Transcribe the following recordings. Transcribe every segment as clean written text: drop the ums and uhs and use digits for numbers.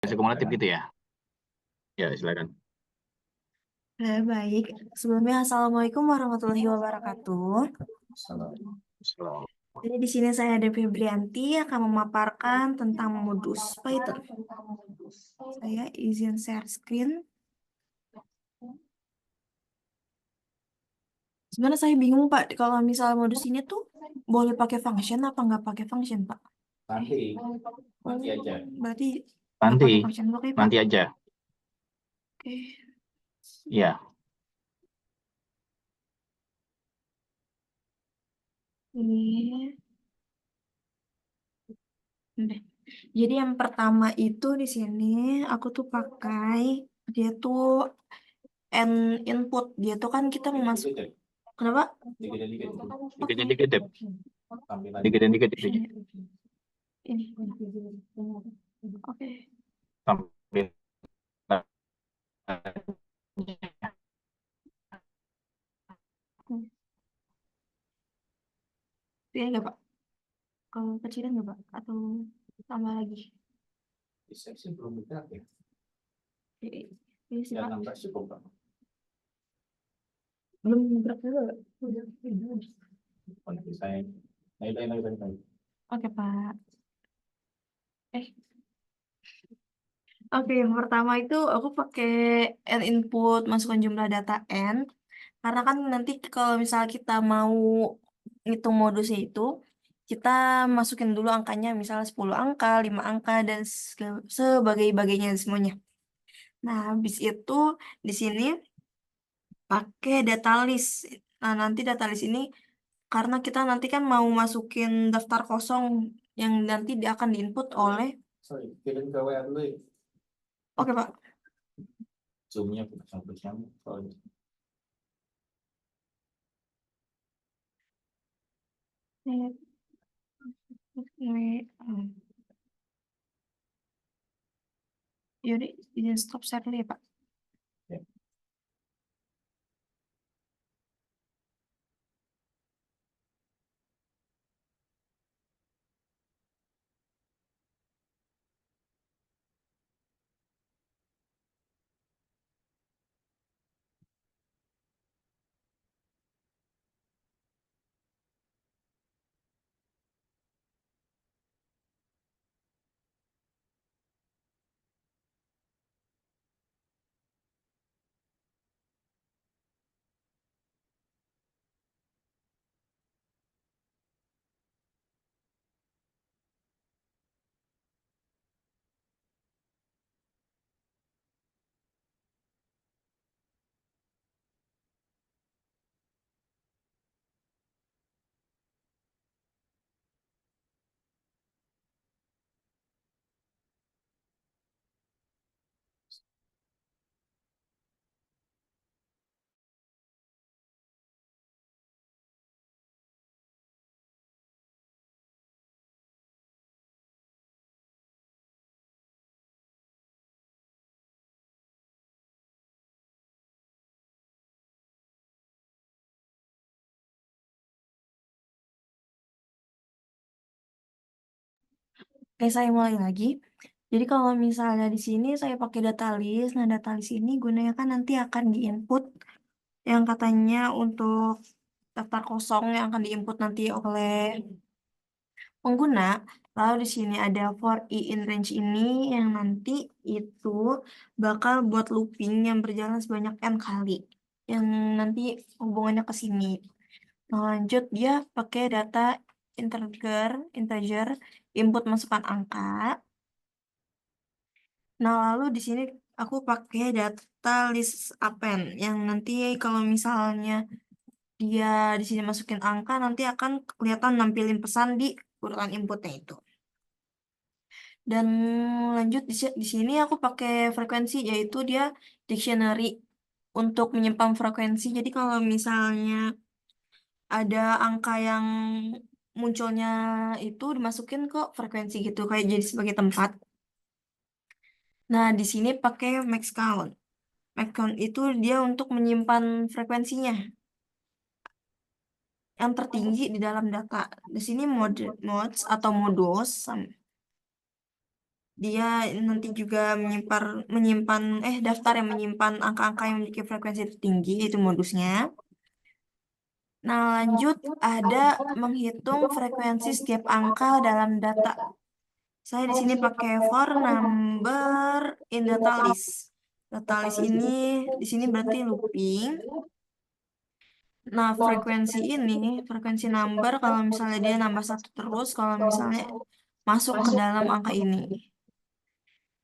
Kumulatif gitu ya? Ya, silakan. Baik. Sebelumnya, Assalamualaikum warahmatullahi wabarakatuh. Salam. Jadi di sini saya ada Febrianti akan memaparkan tentang modus Python. Saya izin share screen. Sebenarnya saya bingung Pak, kalau misal modus ini tuh boleh pakai function apa nggak pakai function Pak? Nanti aja. Berarti nggak Nanti, pakai function, oke Pak? nanti aja. Oke. Ya, Ini. Udah. Jadi yang pertama itu di sini aku tuh pakai dia tuh n input. Dia tuh kan kita masuk. Kenapa? Dikit-dikit. Oke. dikit-dikit deh. Tampilan. Dikit-dikit itu aja. Ini. Oke. Sampai Ini enggak Pak? Kalau kecilan enggak Pak? Atau tambah lagi? Bisa sih belum bergerak ya. Ini sih Ya Pak. nambah cukup Pak. Belum gerak dulu. Nanti saya naik. Oke Pak. Eh, Oke, yang pertama itu aku pakai n input, masukkan jumlah data n. Karena kan nanti kalau misal kita mau ngitung modusnya itu, kita masukin dulu angkanya, misalnya 10 angka, 5 angka, dan sebagai-bagainya semuanya. Nah, habis itu di sini pakai data list. Nah, nanti data list ini, karena kita nanti kan mau masukin daftar kosong yang nanti dia akan diinput oleh... Sorry, kirim ke WA dulu ya. Oke, Pak. Zoom-nya sampai siang. Soalnya. Yaudah, izin stop share dulu ya, Pak. Ya. Oke, saya mulai lagi. Jadi kalau misalnya di sini saya pakai data list, nah data list ini gunanya kan nanti akan diinput yang katanya untuk daftar kosong yang akan diinput nanti oleh pengguna. Lalu di sini ada for i in range ini yang nanti itu bakal buat looping yang berjalan sebanyak n kali. Yang nanti hubungannya ke sini. Nah, lanjut dia pakai data integer, input masukkan angka. Nah, lalu di sini aku pakai data list append yang nanti kalau misalnya dia di sini masukin angka nanti akan kelihatan nampilin pesan di urutan inputnya itu. Dan lanjut di sini aku pakai frekuensi yaitu dia dictionary untuk menyimpan frekuensi. Jadi kalau misalnya ada angka yang munculnya itu dimasukin ke frekuensi gitu kayak jadi sebagai tempat. Nah, di sini pakai max count. Max count itu dia untuk menyimpan frekuensinya yang tertinggi di dalam data. Di sini modes atau modus dia nanti juga menyimpan daftar yang menyimpan angka-angka yang memiliki frekuensi tertinggi, itu modusnya. Nah, lanjut ada menghitung frekuensi setiap angka dalam data. Saya di sini pakai for number in data list. Data list ini di sini berarti looping. Nah, frekuensi number kalau misalnya dia nambah satu terus, kalau misalnya masuk ke dalam angka ini.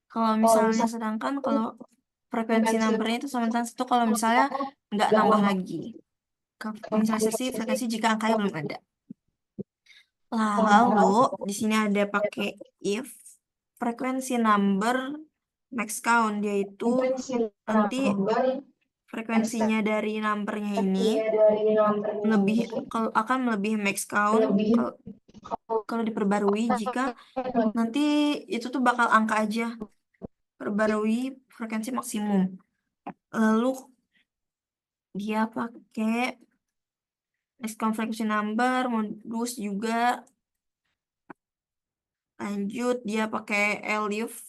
Kalau misalnya sedangkan kalau frekuensi numbernya itu sama dengan satu kalau misalnya nggak nambah lagi. Inisialisasi frekuensi jika angkanya belum ada. Lalu di sini ada pakai if frekuensi number max count, yaitu nanti frekuensinya dari numbernya ini lebih kalau akan melebihi max count kalau diperbarui jika nanti itu tuh bakal angka aja perbarui frekuensi maksimum. Lalu dia pakai max count frekuensi number modus juga. Lanjut dia pakai elif.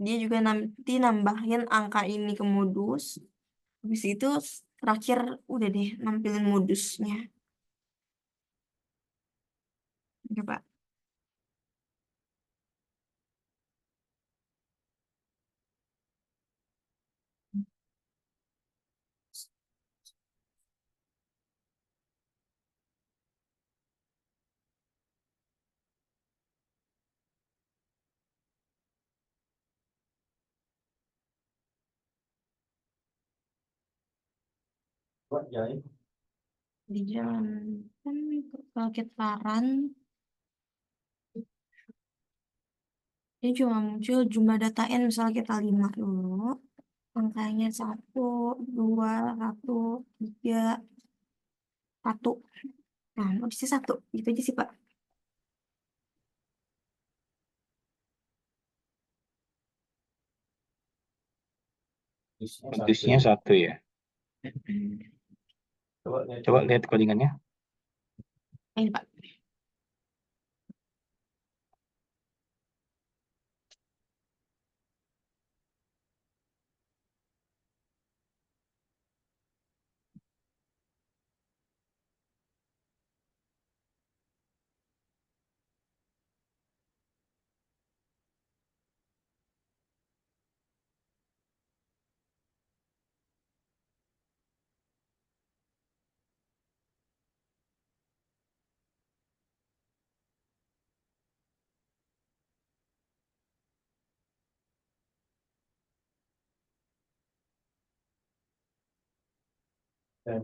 Dia juga nanti nambahin angka ini ke modus. Habis itu terakhir udah deh nampilin modusnya. Oke, Pak. Buat jahit. Dijalankan kalau kita run ini cuma muncul jumlah data n misalnya kita 5 dulu. Angkanya 1, 2, 1, 3, 1. Nah, modusnya 1. Gitu aja sih, Pak. Modusnya satu ya. Coba lihat codingannya. Ini, Pak.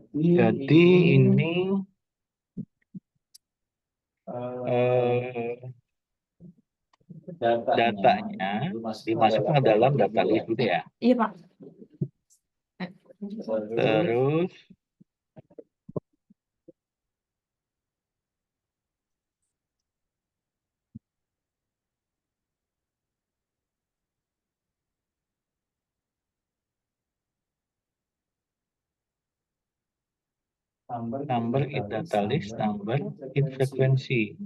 Jadi ini eh, datanya dimasukkan ke dalam data list gitu ya. Iya, Pak. Terus number in data list, number in frekuensi.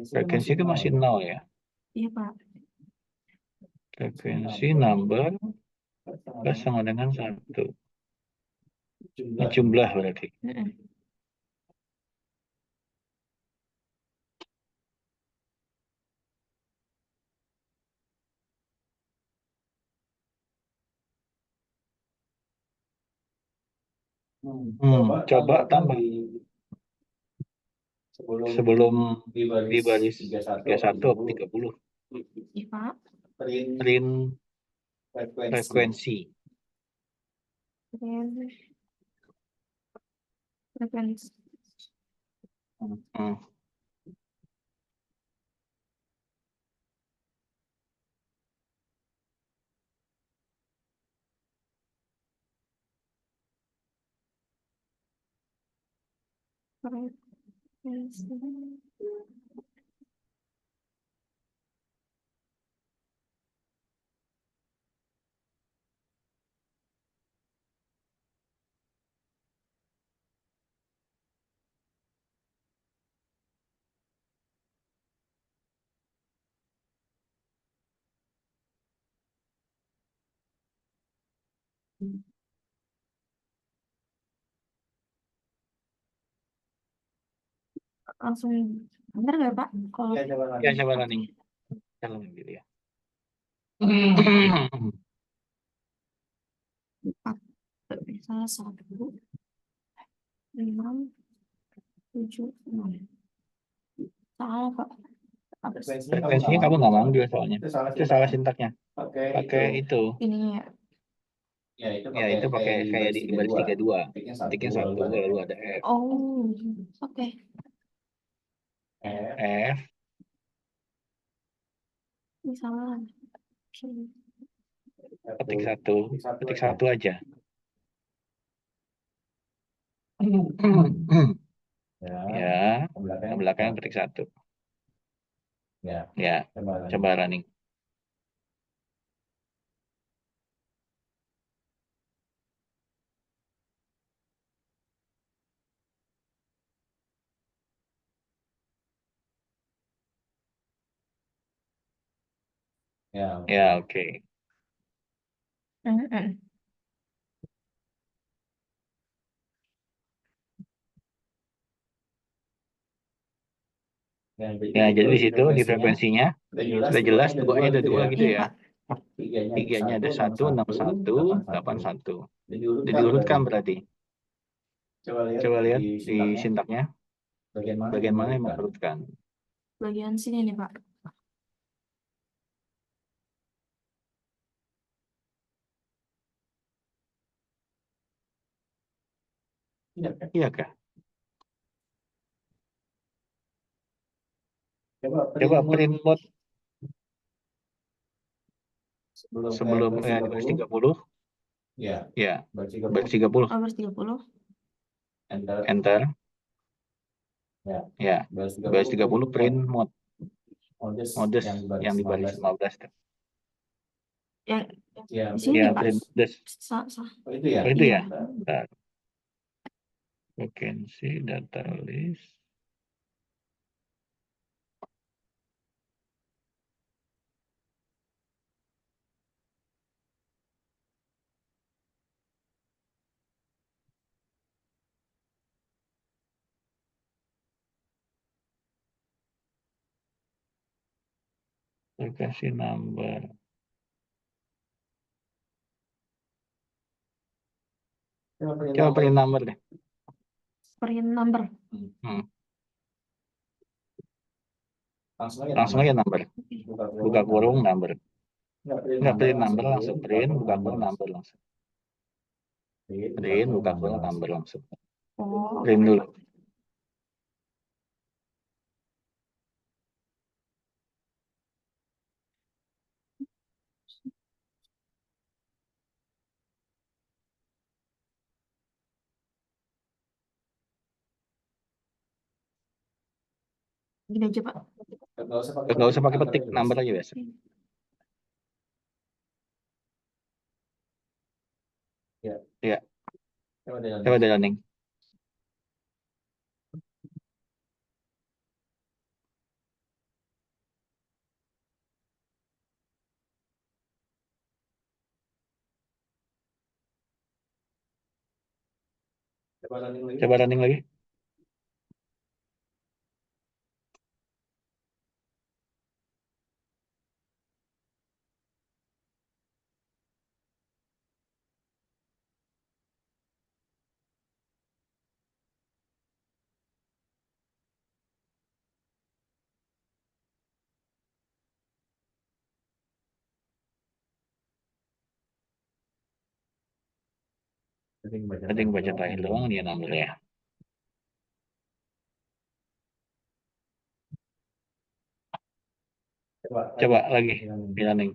Frekuensi itu masih 0 ya. Iya, Pak. Frekuensi number plus sama dengan 1. Ini jumlah berarti. Mm-mm. Coba tambah sebelum di di baris 31 atau 30 30. Iya, Pak. Print frekuensi. frekuensi. Frekuensi. Hmm. Frekuensi. Langsung bener nggak Pak? Kalau Ya, coba Ya, lagi. coba running. Jalan gitu ya. misalnya 1, 6, 7, 6. Salah Pak. Apa sih? Frekuensinya kamu nggak manggil soalnya. Itu salah sintaknya. Pakai Pakai itu. Ininya ya. Ya, Ya, itu pakai kayak di baris 32. Ketiknya Ketiknya 1, 1, lalu ada F. Oh, oke. F. F. Misalnya. Ketik 1. Ketik 1 aja. Ya, Ya, belakang. belakangnya ketik 1. Ya, Ya, coba lagi. coba running. Ya, Ya, oke. Ya, jadi di situ di frekuensinya sudah jelas 2-nya ada 2 gitu Iya ya. Pak. Tiganya ada 1, 6, 1, 8, 1. Jadi diurutkan berarti. Coba lihat di sintaknya bagian mana yang mengurutkan. Bagian sini nih Pak. Iya kah? Coba print mode sebelum di baris 30. Ya, Ya, baris baris 30. Oh, baris 30. Enter. Ya, Ya, baris 30 print mode. Modus Modus yang di baris 15. Yang Ya, di sini Ya, Pak. print modus. Oh, itu ya? Oh, itu Iya. ya? Bentar. Frekuensi data list. Frekuensi number. Coba print number deh. Print number. Langsung aja number. Buka kurung number. Nggak print number langsung print, buka kurung number langsung. Print, buka kurung number langsung. Oh, Print dulu. gini aja Pak. Nggak usah pakai petik, number aja biasa. Ya, coba deh running. Coba running lagi. Tadi baca terakhir doang dia number ya. Coba lagi di running.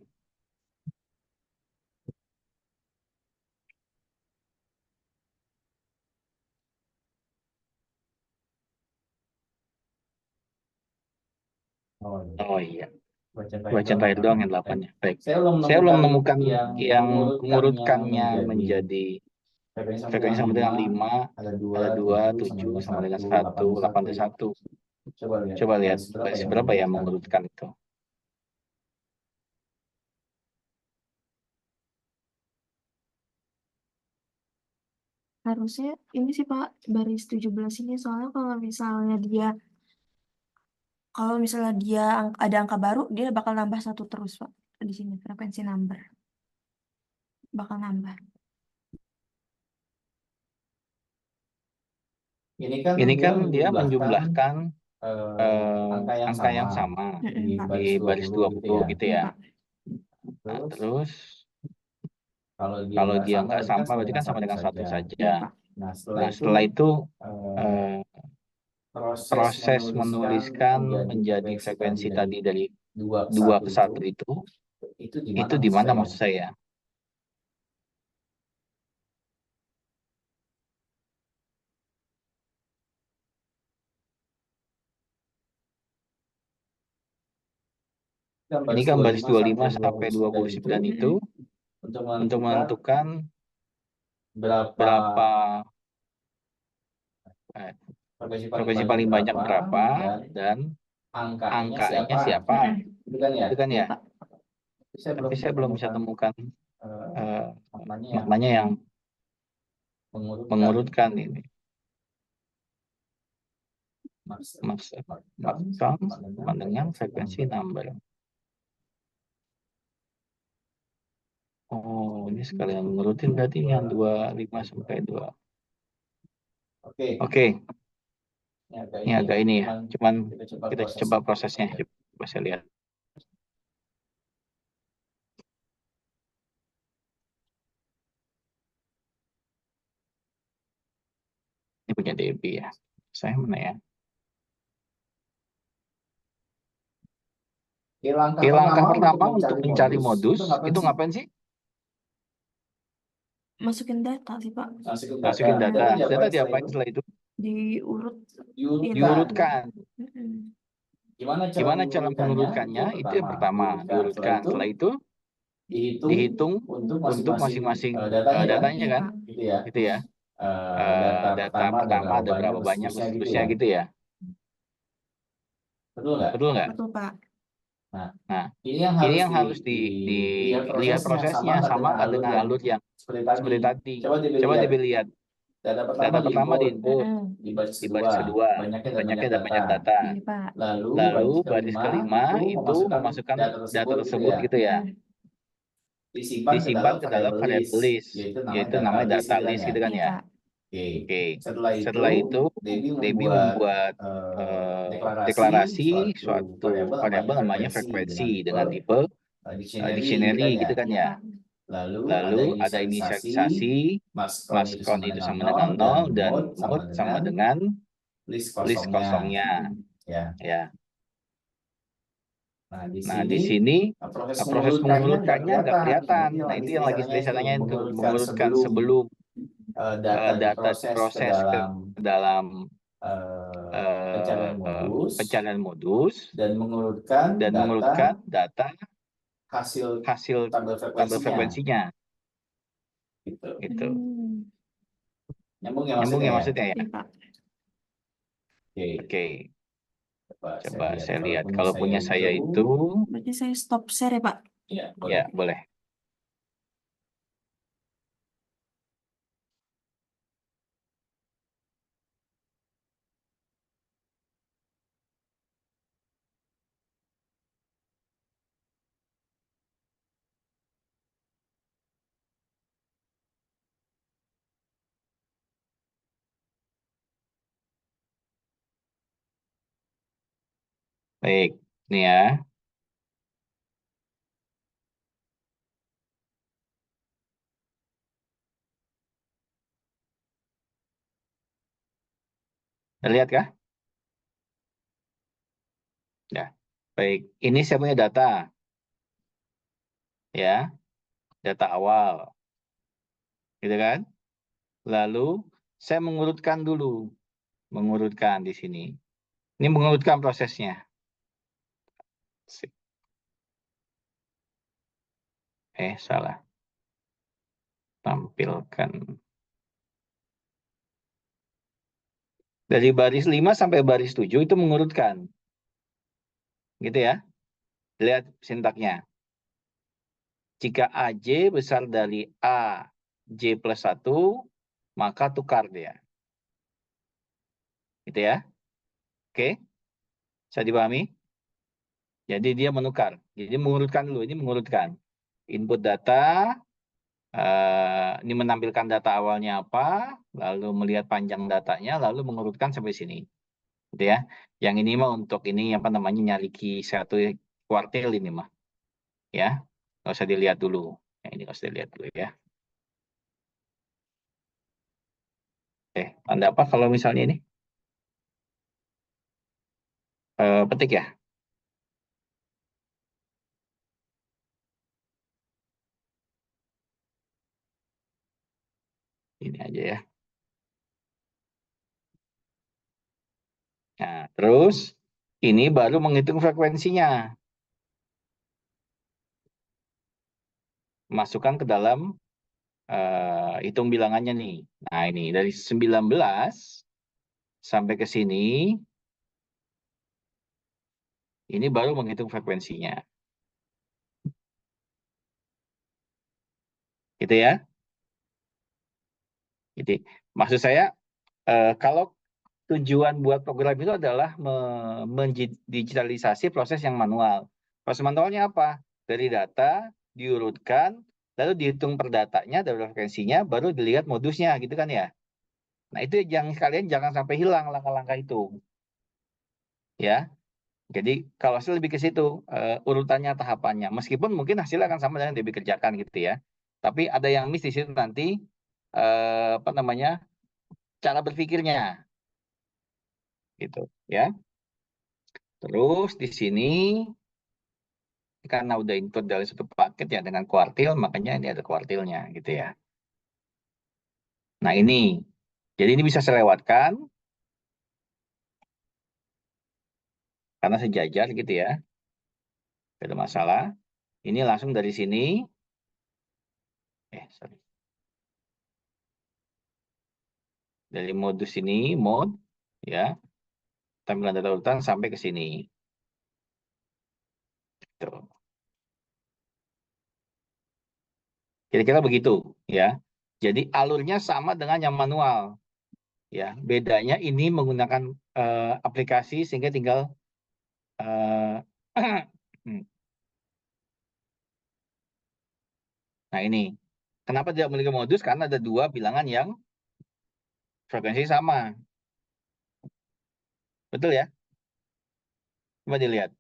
Oh iya. Baca terakhir doang yang 8-nya. Baik. Saya belum menemukan yang mengurutkannya menjadi frekuensi sama dengan 5, ada 2, 7, sama dengan 1, 8, dan 1. Coba lihat baris berapa yang mengurutkan itu. Harusnya ini sih Pak, baris 17 ini soalnya kalau misalnya dia ada angka baru, dia bakal nambah satu terus Pak. Di sini frekuensi number bakal nambah. Ini kan dia menjumlahkan angka yang sama Mm-mm, Pak. di baris 20 gitu Iya ya. Pak. Nah, terus kalau kalau dia nggak sama berarti berarti kan sama dengan satu Iya saja. Pak. Nah, Nah, setelah itu eh, proses menuliskan menjadi frekuensi tadi dari 2 ke 1 itu di mana maksud saya? Ini kan baris 25 sampai 29 itu untuk menentukan berapa frekuensi paling banyak berapa dan angkanya siapa. Mm-mm. Itu kan Iya ya. Pak. Tapi saya belum bisa temukan maknanya yang mengurutkan ini. Maxcom sama dengan frekuensi number. Oh, ini sekalian ngurutin berarti yang 25 sampai 2. Oke. Ini agak ini ya. Cuman kita coba prosesnya. Coba saya lihat. Ini punya Debbie ya. Saya mana ya? Oke, langkah pertama untuk mencari modus itu ngapain sih? Masukin data sih Pak. Masukin data. Data diapain setelah itu? Diurut. Diurutkan. Mm-mm. Gimana cara mengurutkannya? Itu yang pertama, diurutkan. Setelah itu dihitung untuk masing-masing datanya kan? Iya, Pak. Gitu ya. Data pertama ada berapa banyak, seterusnya gitu ya. Betul nggak? Betul Pak. Nah, ini yang harus dilihat prosesnya sama nggak dengan alur yang seperti tadi. Coba dilihat. Data pertama di input, Mm-mm. di baris kedua, banyaknya ada banyak data. Iya Pak. Lalu baris kelima itu memasukkan data tersebut gitu ya. Mm. Disimpan ke dalam variable list, yaitu namanya data list gitu kan Iya ya. Pak. Oke. Setelah itu Debbie membuat deklarasi suatu variabel namanya frekuensi dengan tipe dictionary gitu kan Iya ya. Pak. Lalu ada inisialisasi, mass count itu sama dengan 0 dan mode sama dengan list kosongnya. Ya. Nah, di sini proses mengurutkannya nggak kelihatan. Nah, itu yang lagi saya tanyain tuh, mengurutkan sebelum data diproses ke dalam pencarian modus dan mengurutkan data hasil tabel frekuensinya. Gitu. Nyambung ya maksudnya ya? Iya Pak. Oke. Coba saya lihat. Kalau punya saya itu, Berarti saya stop share ya Pak. ya boleh. Baik, ini ya. Kita lihat kah? Ya. Baik, ini saya punya data. Ya, data awal. Gitu kan? Lalu saya mengurutkan dulu. Mengurutkan di sini. Ini mengurutkan prosesnya. Sip. Salah. Tampilkan. Dari baris 5 sampai baris 7 itu mengurutkan. Gitu ya. Lihat sintaknya. Jika AJ besar dari A, J plus 1, maka tukar dia. Gitu ya. Oke, bisa dipahami? Jadi dia menukar. Jadi mengurutkan dulu, ini mengurutkan. Input data, ini menampilkan data awalnya apa, lalu melihat panjang datanya, lalu mengurutkan sampai sini. Gitu ya. Yang ini mah untuk ini apa namanya nyari key satu kuartil ini mah. Ya, nggak usah dilihat dulu. Yang ini nggak usah dilihat dulu ya. Anda apa kalau misalnya ini? Petik ya. Ini aja ya. Nah, terus ini baru menghitung frekuensinya. Masukkan ke dalam hitung bilangannya nih. Nah, ini dari 19 sampai ke sini, ini baru menghitung frekuensinya. Gitu ya. Jadi, maksud saya, kalau tujuan buat program itu adalah mendigitalisasi proses yang manual. Proses manualnya apa? Dari data, diurutkan, lalu dihitung per datanya, dari frekuensinya, baru dilihat modusnya, gitu kan ya. Nah, itu kalian jangan sampai hilang langkah-langkah itu. Ya, jadi kalau saya lebih ke situ, urutannya, tahapannya. Meskipun mungkin hasilnya akan sama dengan yang Debbie kerjakan gitu ya. Tapi ada yang miss di situ nanti, apa namanya, cara berpikirnya. Gitu ya. Terus di sini, karena udah input dari satu paket ya dengan kuartil, makanya ini ada kuartilnya gitu ya. Nah ini, jadi ini bisa saya lewatkan, karena sejajar gitu ya. Tidak ada masalah. Ini langsung dari sini, sorry. Dari modus ini, mode, ya, tampilan data urutan sampai ke sini. Tuh. Kira-kira begitu, ya. Jadi alurnya sama dengan yang manual, ya. Bedanya ini menggunakan aplikasi sehingga tinggal nah ini. Kenapa tidak memiliki modus? Karena ada dua bilangan yang frekuensi sama. Betul ya? Coba dilihat.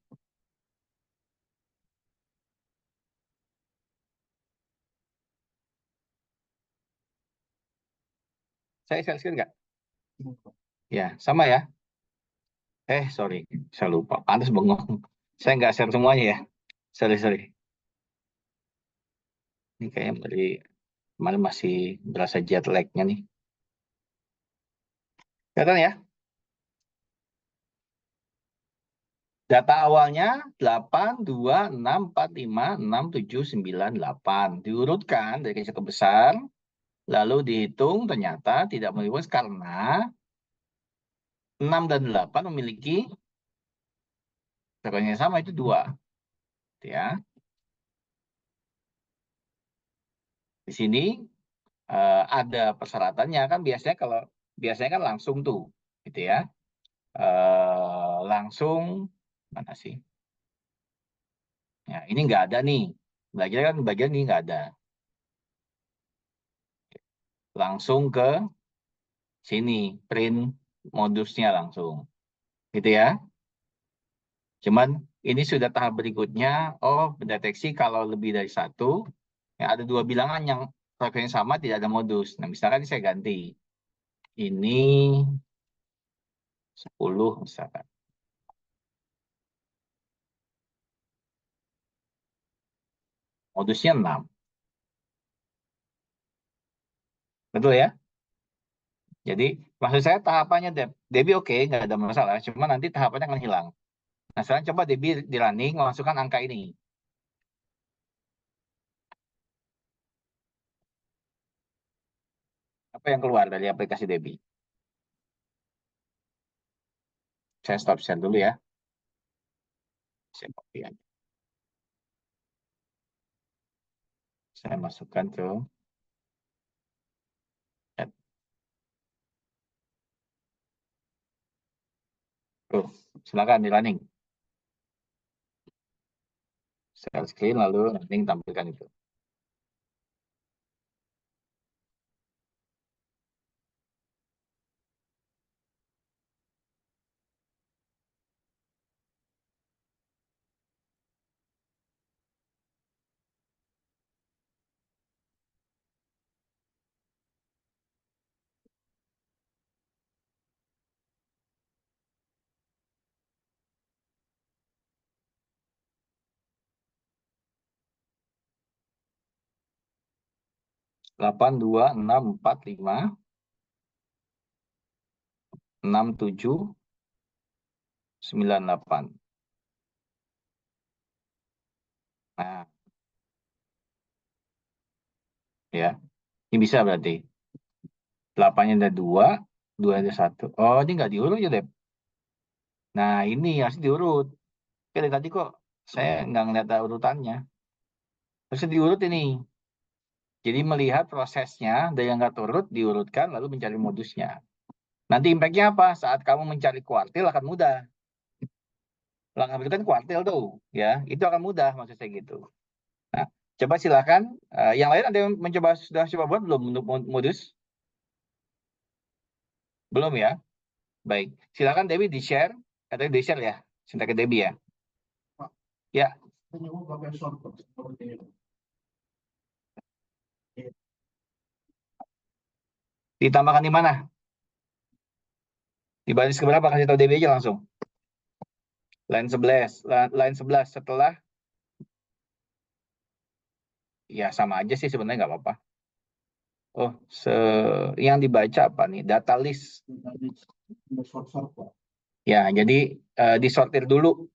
Saya share nggak? Ya, sama ya. Sorry. Saya lupa. Pantes bengong. Saya nggak share semuanya ya. Sorry. Ini kayaknya dari kemarin masih berasa jet lag-nya nih. Kelihatan ya? Data awalnya 8, 2, 6, 4, 5, 6, 7, 9, 8. Diurutkan dari kecil ke besar. Lalu dihitung ternyata tidak memiliki karena 6 dan 8 memiliki frekuensi yang sama, itu 2. Ya. Di sini ada persyaratannya kan, biasanya kan langsung tuh gitu ya, langsung mana sih ya, ini nggak ada nih, bagian ini nggak ada, langsung ke sini print modusnya langsung gitu ya. Cuman ini sudah tahap berikutnya, mendeteksi kalau lebih dari satu, ya ada dua bilangan yang frekuensi sama tidak ada modus. Nah misalkan ini saya ganti, ini 10 misalkan. Modusnya 6. Betul ya? Jadi maksud saya tahapannya Debbie oke, nggak ada masalah. Cuma nanti tahapannya akan hilang. Nah sekarang coba Debbie di running memasukkan angka ini. Apa yang keluar dari aplikasi Debbie? Saya stop share dulu ya. Saya copy aja. Saya masukkan ke chat. Tuh, silakan di running. Share screen lalu running tampilkan itu. Delapan, 2, 6, 4, 5, 6, 7, 9, 8. Nah, ya. Ini bisa berarti. 8-nya ada 2, 2 ada 1. Oh, ini nggak diurut ya, Dep? Nah, ini harus diurut. Oke, dari tadi kok saya nggak ngeliat ada urutannya. Harus diurut ini. Jadi melihat prosesnya, dari yang nggak turut, diurutkan, lalu mencari modusnya. Nanti impact-nya apa? Saat kamu mencari kuartil akan mudah. Langkah berikutnya kan kuartil tuh, ya. Itu akan mudah maksud saya gitu. Nah, coba silakan. Yang lain ada yang sudah coba buat belum untuk modus? Belum ya? Baik. Silakan Dewi di-share. Katanya di-share ya. Sinta ke Dewi ya. Ya. Ditambahkan di mana? Di baris keberapa? Kasih tahu Dewi aja langsung. Line 11. Line 11 setelah. Ya sama aja sih sebenarnya nggak apa-apa. Oh, yang dibaca apa nih? Data list. Ya, jadi disortir dulu.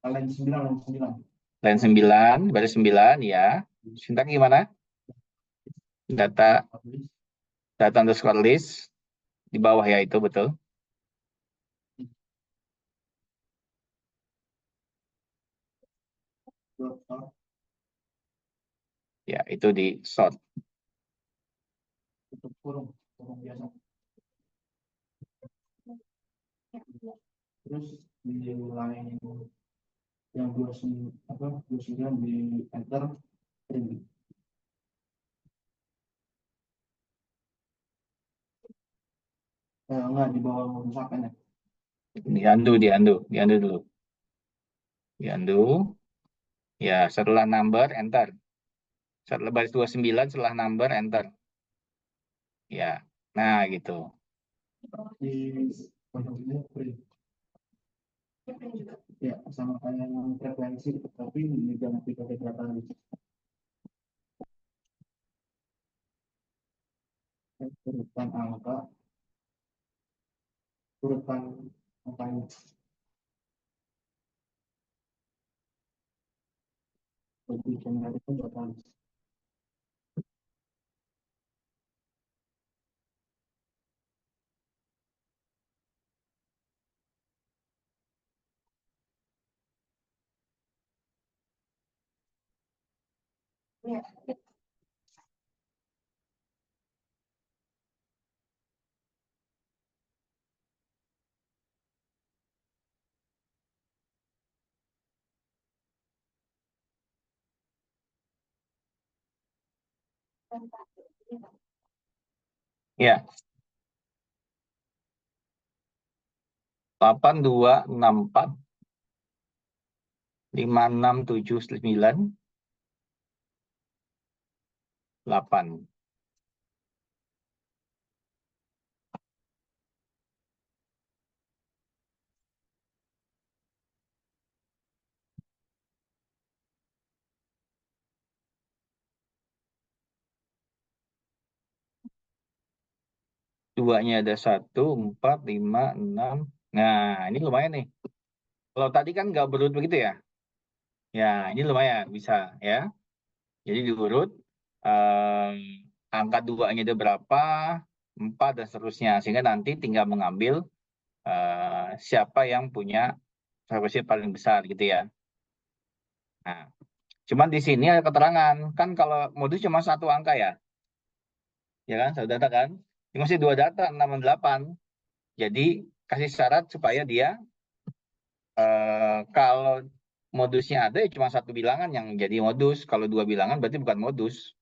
Line 9, baris 9 ya. Sintak gimana? Data underscore list. Di bawah ya itu betul. Ya, itu di sort. Terus di line yang 29 di enter print. Enggak, di bawah modus apa ya? Diandu dulu. Diandu. Ya, setelah number, enter. Setelah baris 29, setelah number, enter. Ya, nah gitu. Di print. Ya, sama kayak yang frekuensi, tapi jangan pakai data list. Urutan angka, urutan angkanya. Lebih general itu data list. Ya. Ya. 8264 5679 8. Duanya ada 1, 4, 5, 6. Nah, ini lumayan nih. Kalau tadi kan nggak berurut begitu ya. Ya, ini lumayan bisa ya. Jadi diurut. Angka 2-nya ada berapa, 4 dan seterusnya. Sehingga nanti tinggal mengambil siapa yang punya frekuensi paling besar gitu ya. Nah, cuman di sini ada keterangan. Kan kalau modus cuma satu angka ya. Ya kan, satu data kan. Ini masih dua data, 6 dan 8. Jadi kasih syarat supaya dia kalau modusnya ada ya cuma satu bilangan yang jadi modus. Kalau dua bilangan berarti bukan modus.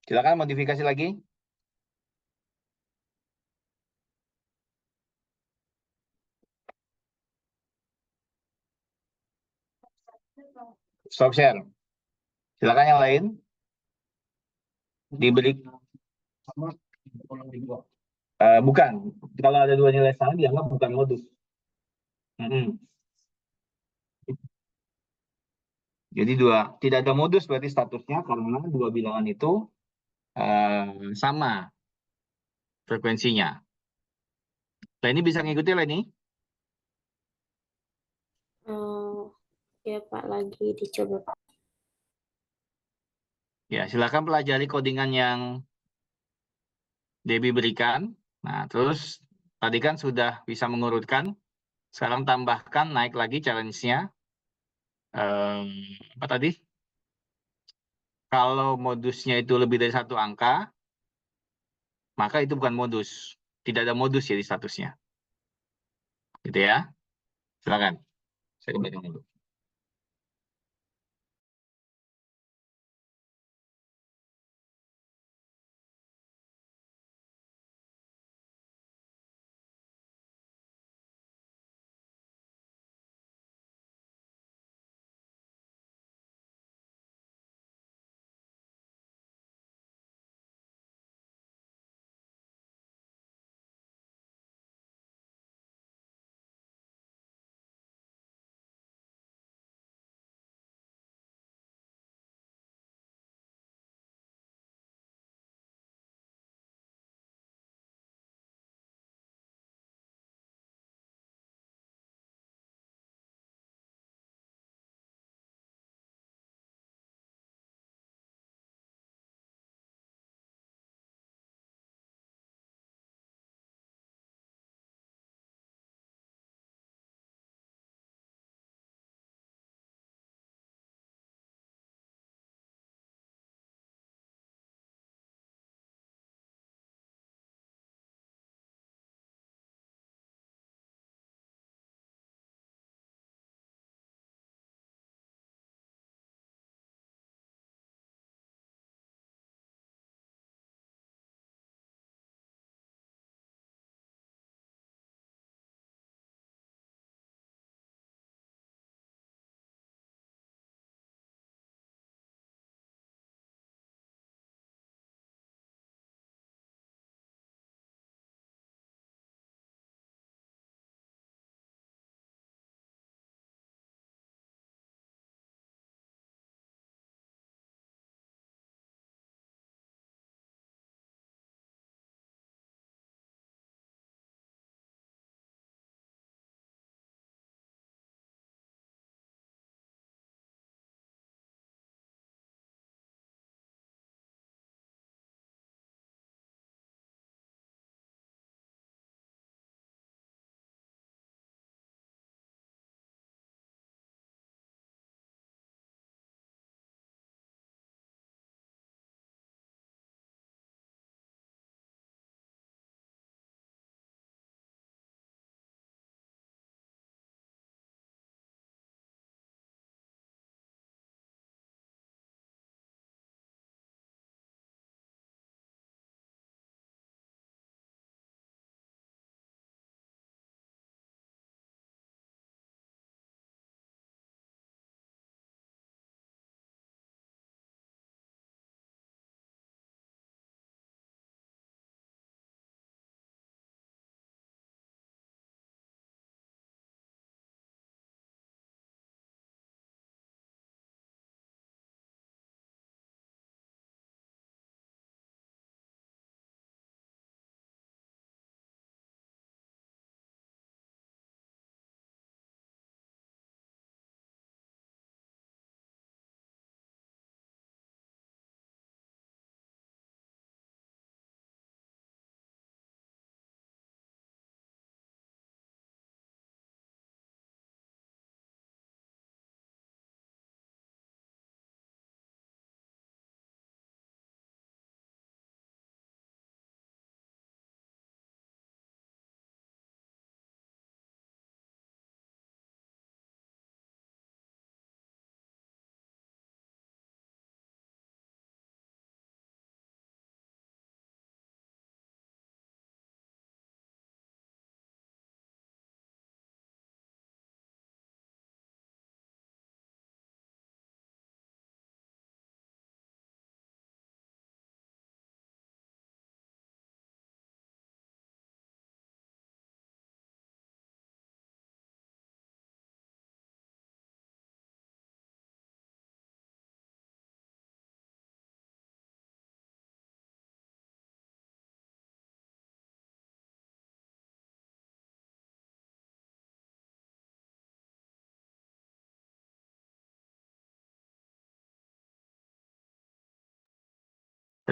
Silakan modifikasi lagi. Stop share. Silakan yang lain. Diberi bukan. Kalau ada dua nilai sama dianggap bukan modus. Mm-mm. Jadi tidak ada modus berarti statusnya karena dua bilangan itu sama frekuensinya. Nah, ini bisa ngikuti lah ini. Ya Pak, lagi dicoba Pak. Ya, silakan pelajari codingan yang Debbie berikan. Nah, terus tadi kan sudah bisa mengurutkan. Sekarang tambahkan, naik lagi challenge-nya. Apa tadi? Kalau modusnya itu lebih dari satu angka, maka itu bukan modus. Tidak ada modus ya di statusnya. Gitu ya. Silakan. Saya kembalikan dulu.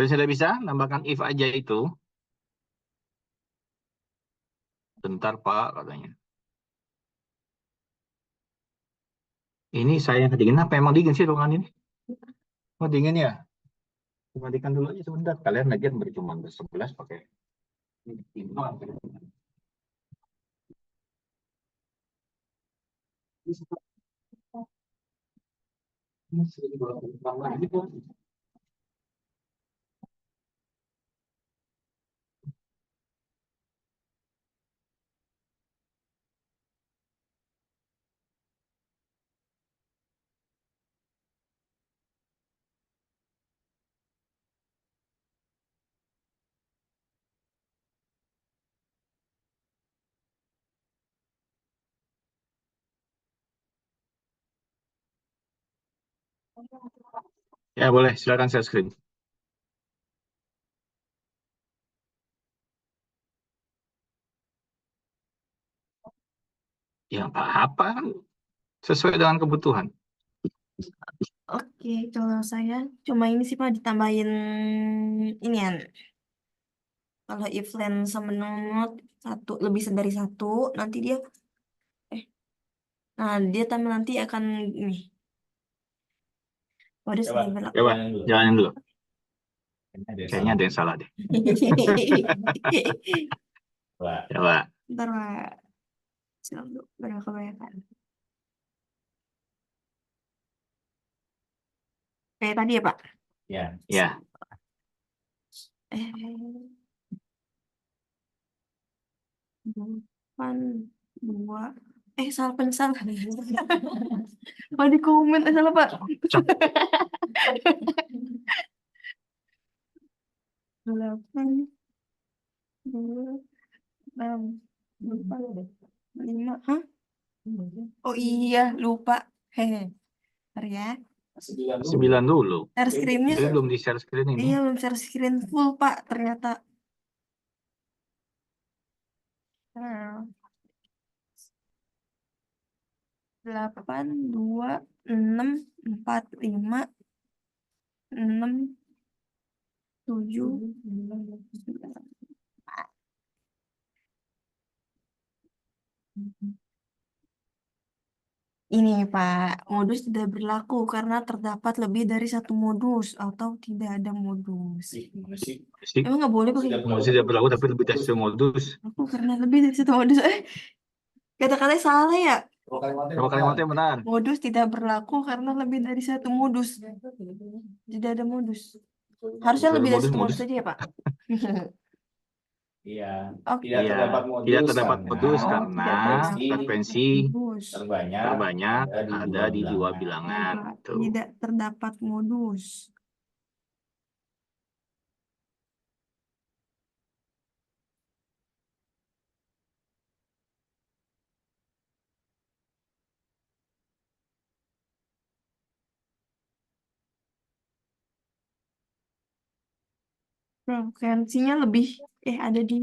Kalau sudah bisa, tambahkan if aja itu. Bentar, Pak, katanya. Ini saya yang kedingin apa? Emang dingin sih ruangan ini? Oh, dingin ya? Matikan dulu aja sebentar. Kalian lagian bercuma bersebelas pakai ini doang. Ya boleh, silakan share screen. Ya apa-apa, sesuai dengan kebutuhan. Oke, kalau saya cuma ini sih Pak ditambahin ini ya. Kalau if len sama not satu lebih dari satu, nanti dia nah dia tambah nanti akan ini. Waduh, Coba. saya belak. Coba, jalanin dulu. Kayaknya Kayaknya ada yang salah deh. Coba. Coba. Ntar Pak. Silang dulu, baru kebanyakan. Kayak tadi ya Pak. Ya. Ya, Eh, 8, 2. Salah pensalah. Pak di komen, salah Pak. 8, 2, 6, 4, 5. Hah? Oh iya, lupa. Hehe. Bentar ya. 9 dulu. Share screen-nya. Jadi belum di share screen ini. Iya, belum share screen full, Pak, ternyata. Nah, 8, 2, 6, 4, 5, 6, 7, 9. Ini, Pak, modus tidak berlaku karena terdapat lebih dari satu modus atau tidak ada modus. Sih, Emang nggak boleh pakai masih tidak berlaku tapi lebih dari satu modus. aku karena lebih dari satu modus. Kata-katanya salah ya. Coba kalimatnya benar. Modus tidak berlaku karena lebih dari satu modus. Tidak ada modus. Harusnya lebih dari satu modus Modus. aja ya, Pak. Iya. Oke. Tidak terdapat modus, Tidak terdapat modus Oh, karena frekuensi Modus. terbanyak ada di dua bilangan. Pak, Tuh. tidak terdapat modus. Frekuensinya lebih ada di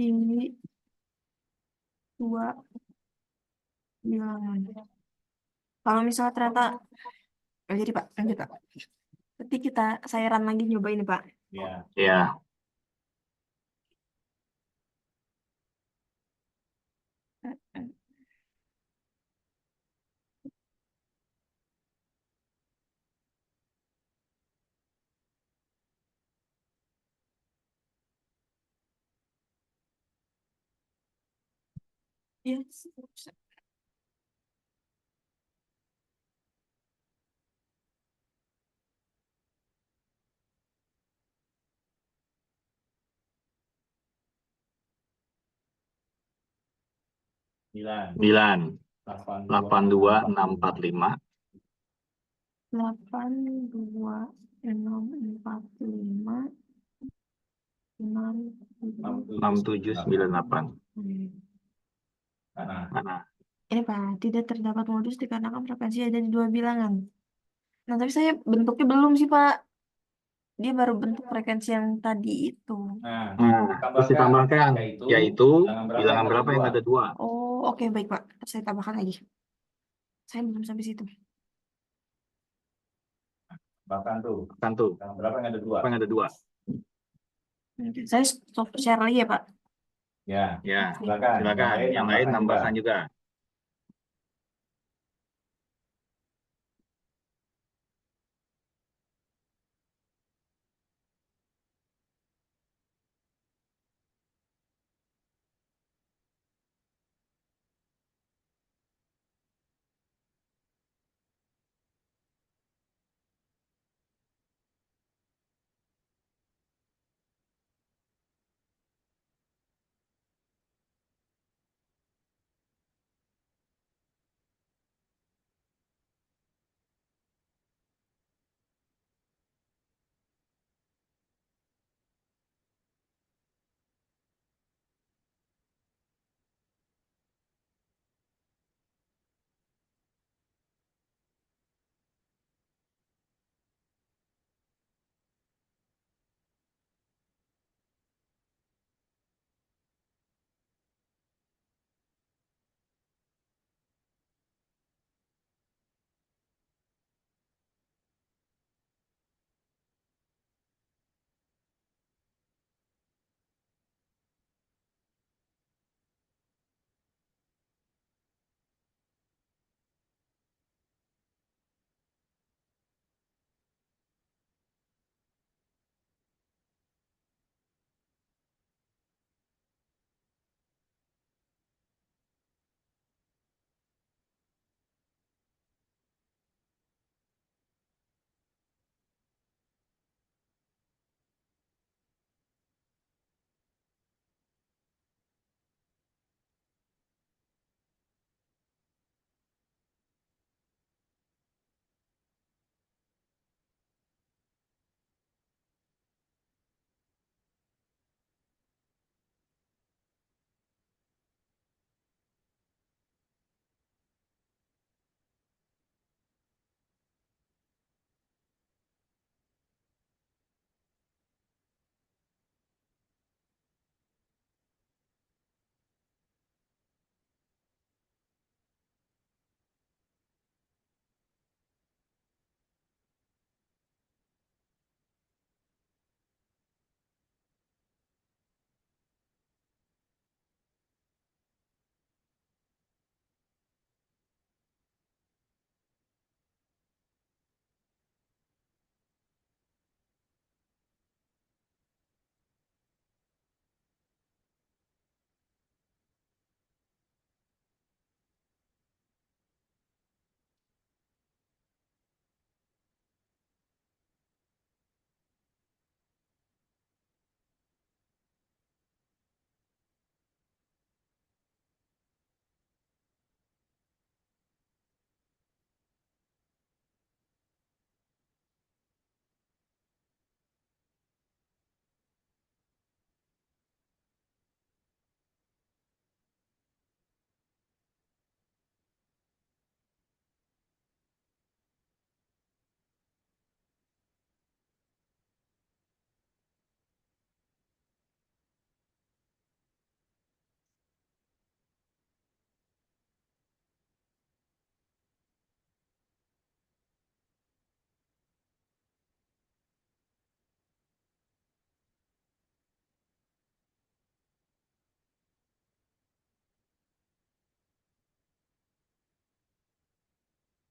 dua bilangan. Kalau misalnya ternyata jadi Pak, lanjut Pak. Nanti saya run lagi nyoba ini Pak. Ya. Ya, 9. 82645. 8, 2, 6, 4, 5, 6, 6798. Mana? Ini Pak, tidak terdapat modus dikarenakan frekuensi ada di dua bilangan. Nah, tapi saya bentuknya belum sih Pak. Dia baru bentuk frekuensi yang tadi itu. Nah, Terus ditambahkan, yaitu bilangan berapa yang ada dua. Oh, oke baik Pak. Terus saya tambahkan lagi. Saya belum sampai situ. Bahkan tuh. Kan tuh, Berapa yang ada dua? apa yang ada dua? Oke, saya stop share lagi ya, Pak. Ya, Ya, silakan. silakan. Yang lain tambahkan juga.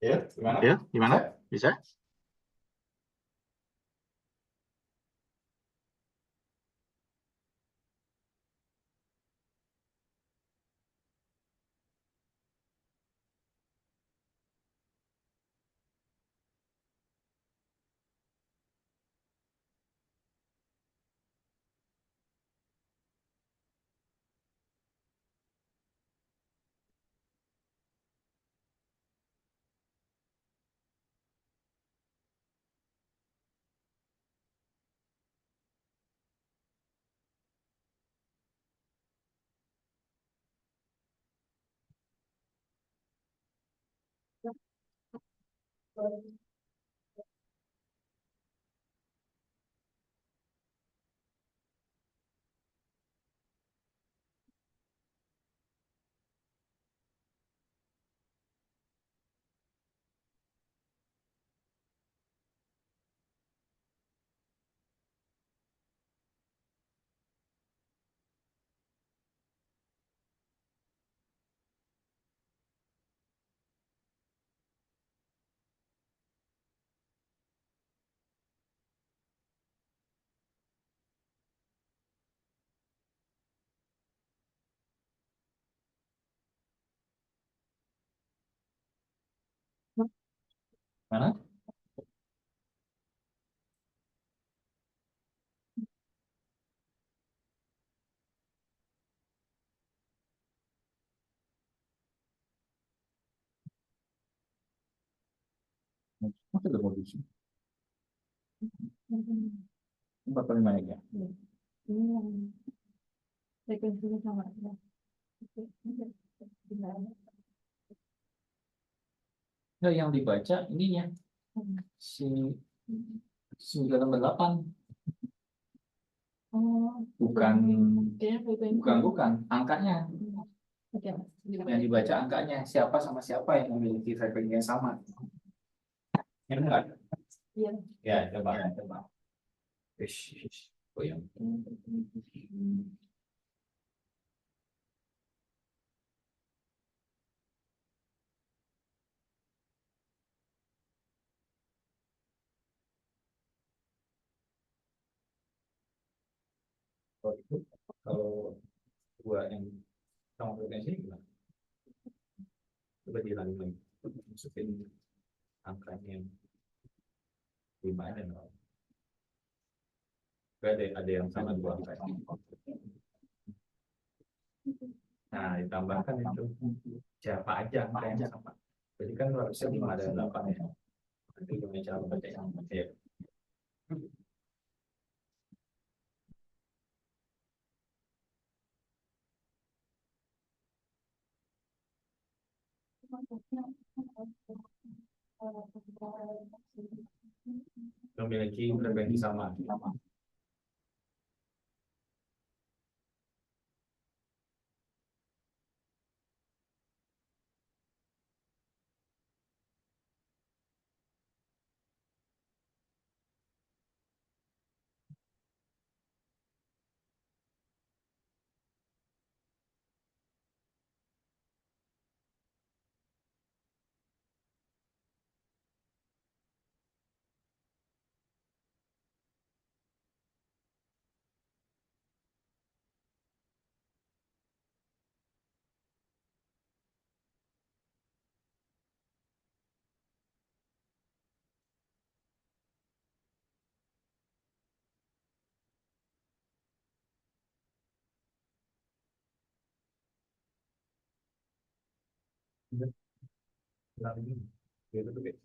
Ya, gimana? Ya, gimana? Bisa? Mana? Masa udah mau diisi? 45 ya? Ini yang frekuensinya sama. Enggak, yang dibaca ininya si 968. Oh, Bukan kayaknya frekuensi. bukan angkanya. Oke, Mas. Yang dibaca angkanya siapa sama siapa yang memiliki frekuensi yang sama. Yang enggak? Iya. Ya, coba. Ish. Oh, yang kalau itu kalau dua yang sama frekuensi gimana? Coba dihilangin lagi. Masukin angkanya yang 5 dan 0. Ada yang sama dua angka. Nah, ditambahkan itu siapa aja angka yang sama. Jadi kan harusnya 5 dan 8 ya. Nanti gimana cara membacanya? Ya. Memiliki frekuensi sama. Gitu tuh, guys.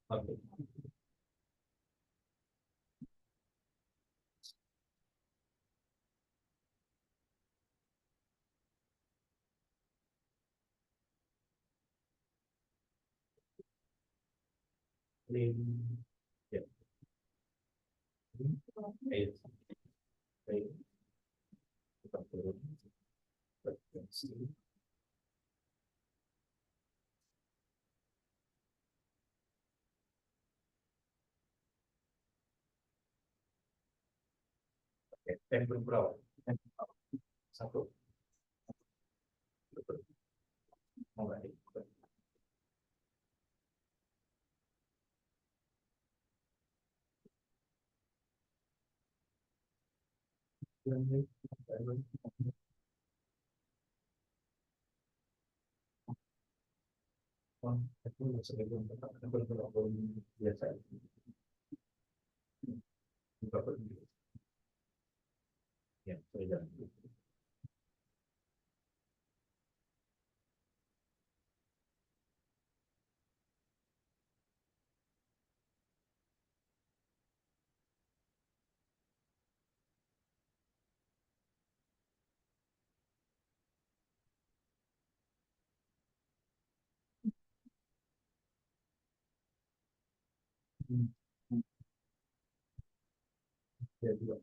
Oke. Ya. Ayo. Ayo. Kita turun. Frekuensi. Oke, temper berapa? Satu. Mau nggak? Biasa. Ya, sudah. Ya, dua.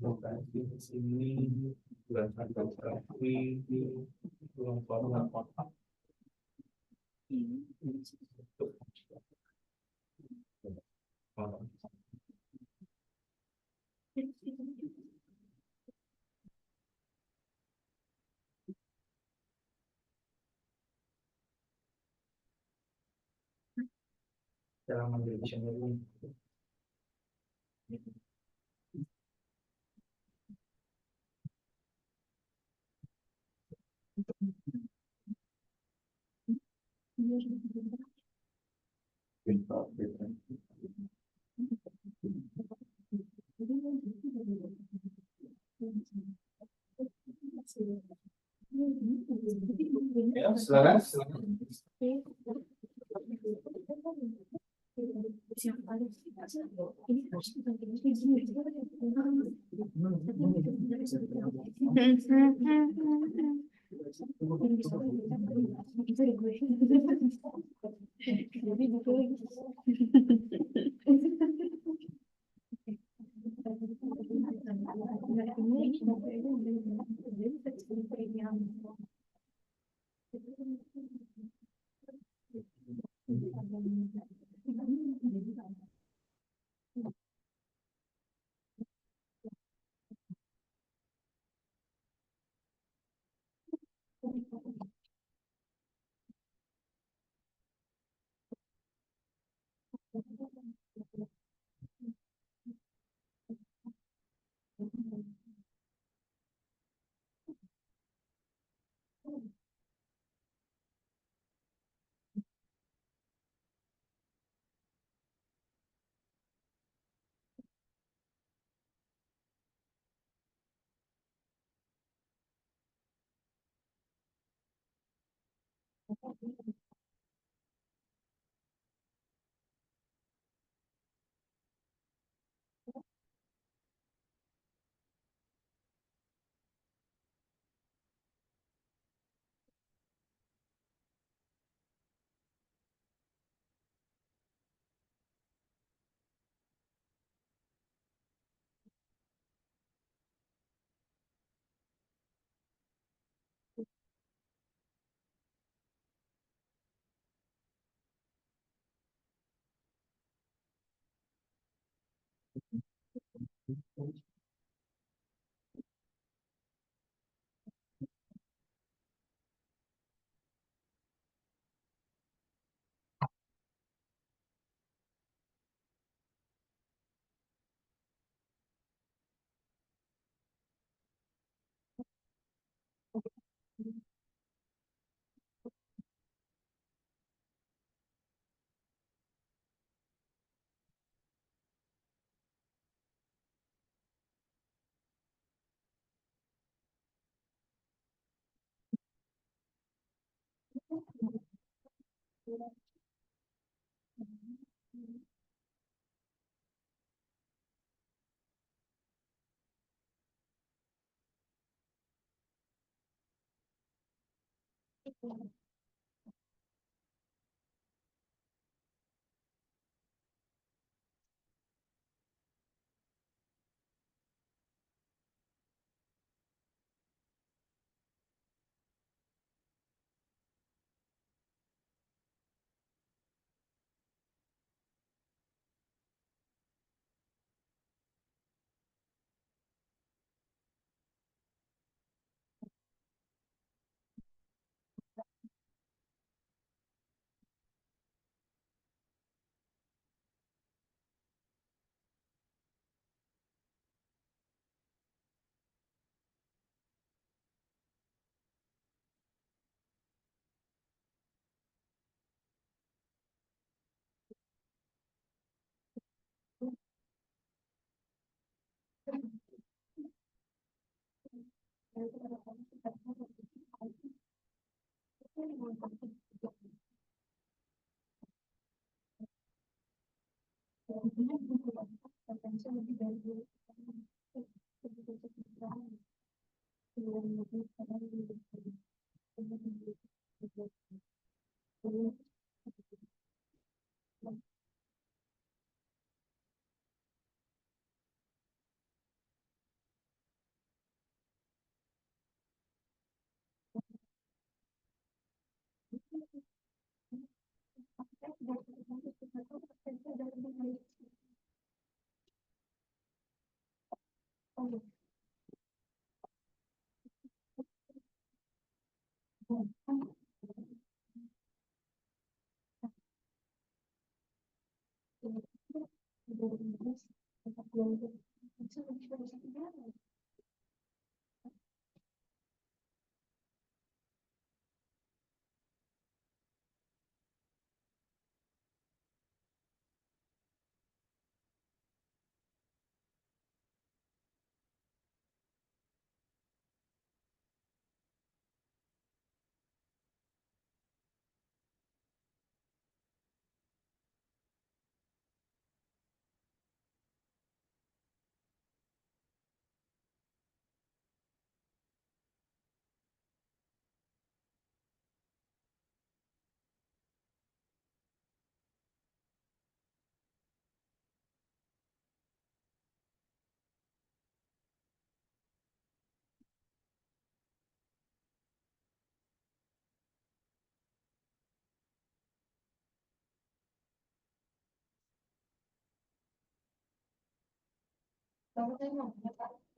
Lokasi di sini, berangkat lokasi di ruang kota. Cara mengambil dictionary. Ya, silakan.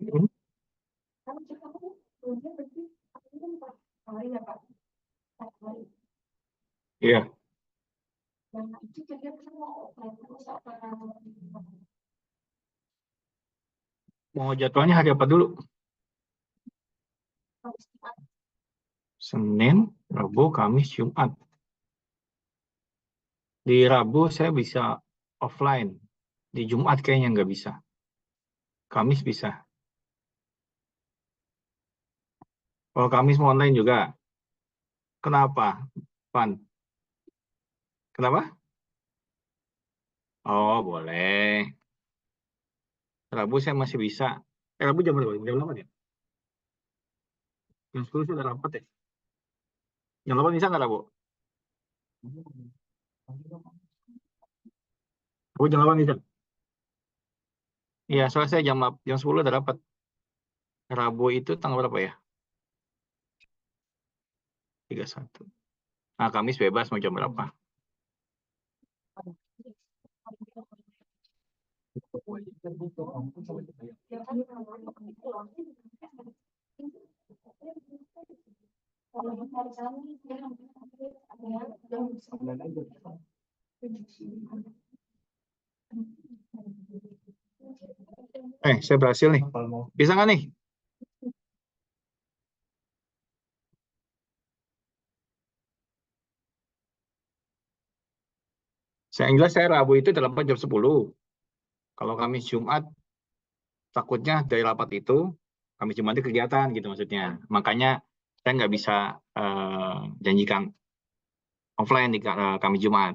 Hmm. Iya. Mau jadwalnya hari apa dulu? Senin, Rabu, Kamis, Jumat. Di Rabu saya bisa offline. Di Jumat kayaknya nggak bisa. Kamis bisa. Kalau Kamis mau online juga. Kenapa, Van? Kenapa? Oh, boleh. Rabu saya masih bisa. Rabu jam berapa? Jam 8 ya? Jam 10 sudah rapat ya? Jam 8 bisa nggak Rabu? Rabu jam 8 bisa? Iya, soalnya saya jam 10 udah rapat. Rabu itu tanggal berapa ya? 31. Nah, Kamis bebas mau jam berapa? Saya berhasil nih. Bisa nggak nih? Yang jelas saya Rabu itu dapat jam 10. Kalau Kamis Jumat, takutnya dari rapat itu, Kamis Jumat itu kegiatan gitu maksudnya. Makanya saya nggak bisa janjikan offline di Kamis Jumat.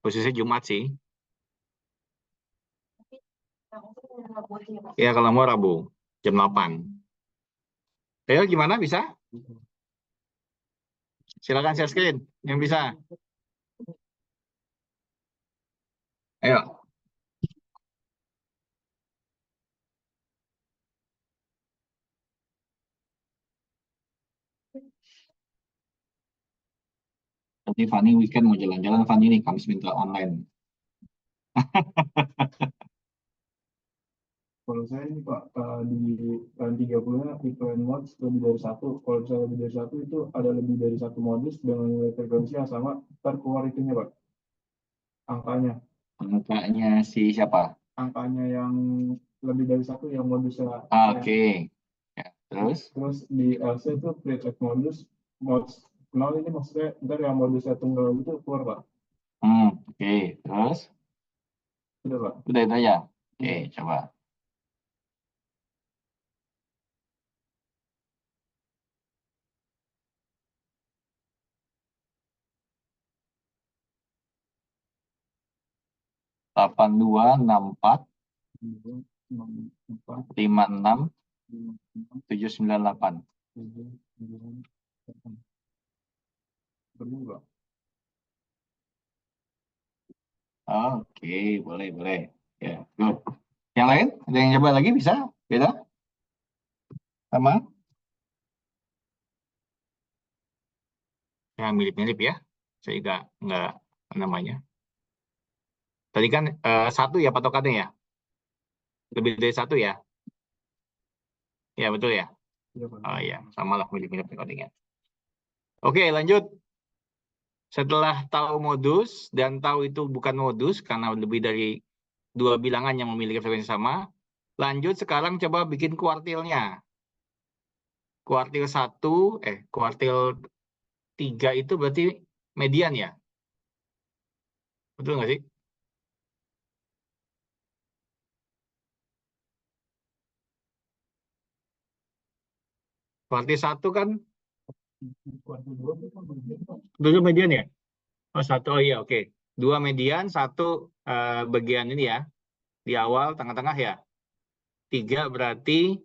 Khususnya Jumat sih. Ya kalau mau Rabu, jam 8. Ayo gimana bisa? Silakan share screen yang bisa. Ayo. Nanti Fani weekend mau jalan-jalan, Fani nih Kamis minta online. Kalau saya ini Pak, di plan 30-nya event mods lebih dari satu. Kalau misalnya lebih dari satu itu ada lebih dari satu modus dengan nilai frekuensi yang sama, ntar keluar itunya Pak, angkanya. Angkanya si siapa? Angkanya yang lebih dari satu yang modusnya. Oke. Ya, terus? Terus di LC itu create add mods 0 ini maksudnya ntar yang modusnya tunggal itu keluar Pak. Oke. Terus? Sudah Pak. Udah itu aja. Oke, coba. Delapan dua enam empat 56 798. Berdua. Oke, boleh. Ya, good. Yang lain? Ada yang coba lagi bisa? Beda? Sama? Ya, mirip-mirip ya. Saya juga nggak apa namanya. Tadi kan satu ya patokannya ya. Lebih dari satu ya. Ya betul ya. Iya, Pak. Oh iya, sama lah mirip-mirip codingnya. Oke, lanjut. Setelah tahu modus dan tahu itu bukan modus karena lebih dari dua bilangan yang memiliki frekuensi sama, lanjut sekarang coba bikin kuartilnya. Kuartil satu, kuartil tiga itu berarti median ya? Betul nggak sih? Kuartil satu kan Kuartal 2 itu kan bagian, Pak. dulu median ya? Oh satu, oh iya oke. Dua median, satu bagian ini ya, di awal, tengah-tengah ya. Tiga berarti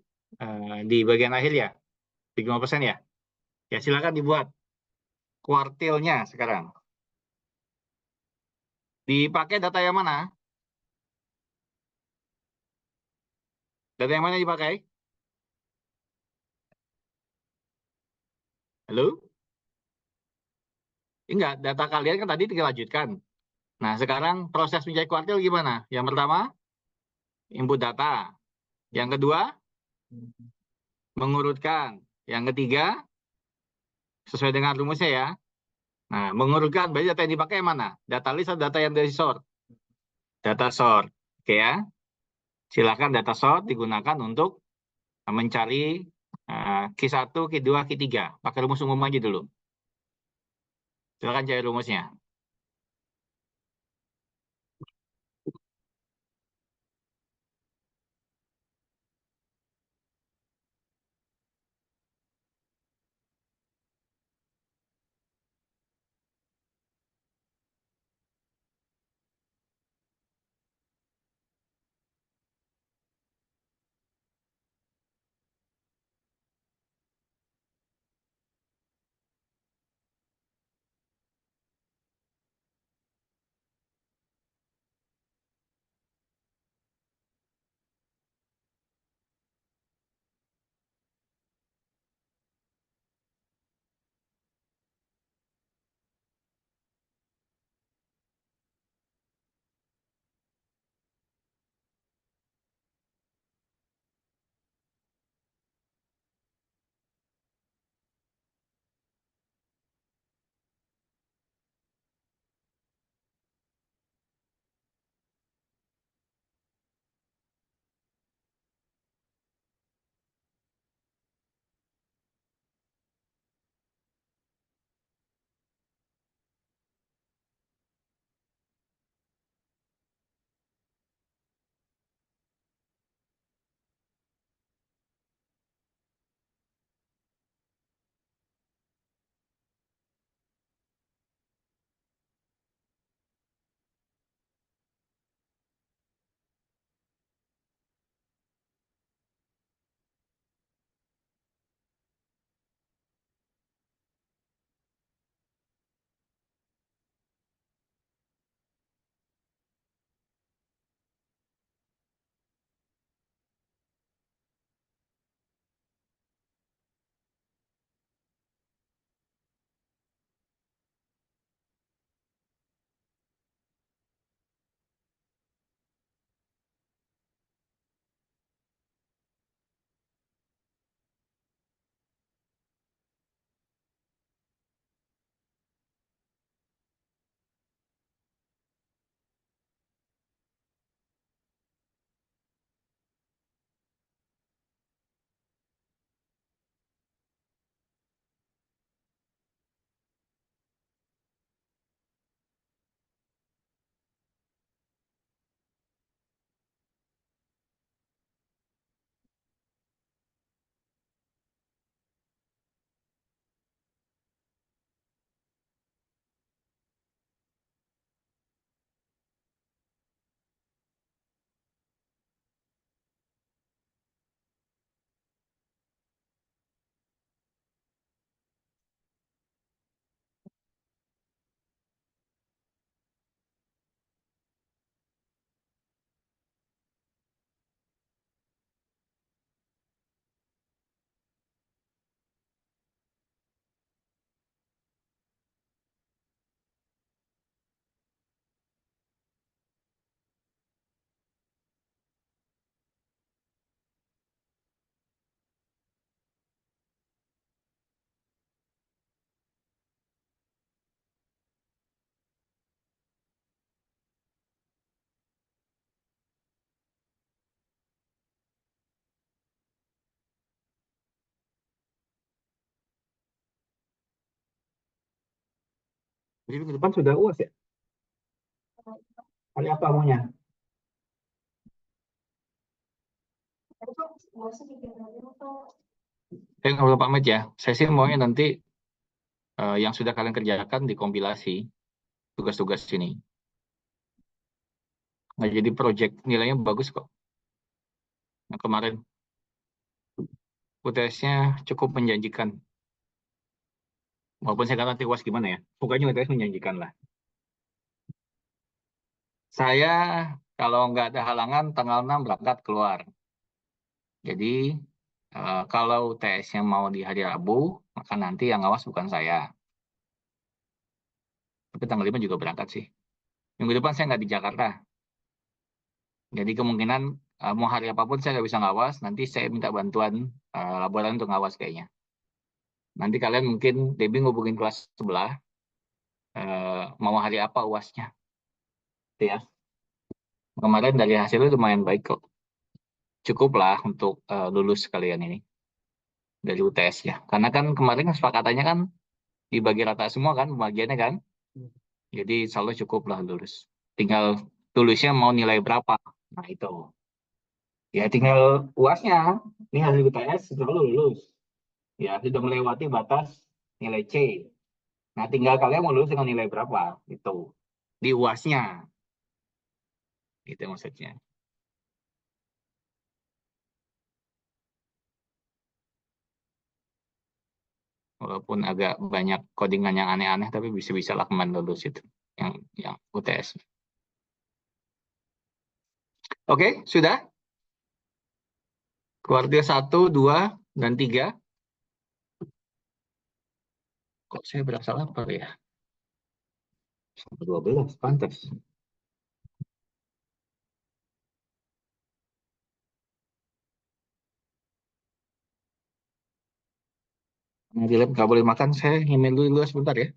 di bagian akhir ya, 35% ya. Ya silakan dibuat kuartilnya sekarang. Dipakai data yang mana? Data yang mana dipakai? Halo? Enggak, data kalian kan tadi tinggal lanjutkan. Nah, sekarang proses mencari kuartil gimana? Yang pertama, input data. Yang kedua, mengurutkan. Yang ketiga, sesuai dengan rumusnya ya. Nah, mengurutkan, berarti data yang dipakai yang mana? Data list atau data yang dari sort? Data sort. Oke ya. Silakan data sort digunakan untuk mencari Q1, Q2, Q3. Pakai rumus umum aja dulu. Silakan cari rumusnya. Jadi minggu depan sudah UAS ya? Hari apa maunya? Ngobrol Pak Med ya. Saya sih maunya nanti yang sudah kalian kerjakan dikompilasi tugas-tugas ini. Nah, jadi project nilainya bagus kok. Yang kemarin UTS-nya cukup menjanjikan. Walaupun saya kata nanti UAS gimana ya. Pokoknya UTS menjanjikan lah. Saya kalau nggak ada halangan tanggal 6 berangkat keluar. Jadi kalau UTS-nya mau di hari Rabu, maka nanti yang ngawas bukan saya. Tapi tanggal 5 juga berangkat sih. Minggu depan saya nggak di Jakarta. Jadi kemungkinan mau hari apapun saya nggak bisa ngawas. Nanti saya minta bantuan laboran untuk ngawas kayaknya. Nanti kalian mungkin Debbie ngubungin kelas sebelah. Mau hari apa UASnya. Gitu ya. Kemarin dari hasilnya lumayan baik kok. Cukup lah untuk lulus kalian ini. Dari UTS ya. Karena kan kemarin kesepakatannya kan dibagi rata semua kan pembagiannya kan. Jadi selalu cukup lah lulus. Tinggal tulisnya mau nilai berapa. Nah itu. Ya tinggal UASnya. Ini hasil UTS selalu lulus. Ya sudah melewati batas nilai C. Nah tinggal kalian mau lulus dengan nilai berapa. Itu. Di UASnya. Itu maksudnya. Walaupun agak banyak codingan yang aneh-aneh, tapi bisa-bisa lah kemarin lulus itu. Yang UTS. Oke, sudah? Kuartil 1, 2, dan 3. Kok saya berasa lapar ya? Sampai 12, pantas. Nah, di lab nggak boleh makan, saya email dulu sebentar ya.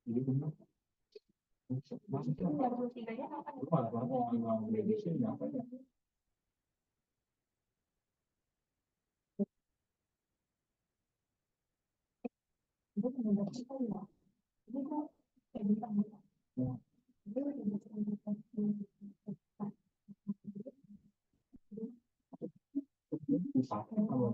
Jadi benar. Maksudnya apa ya? Misalkan kalau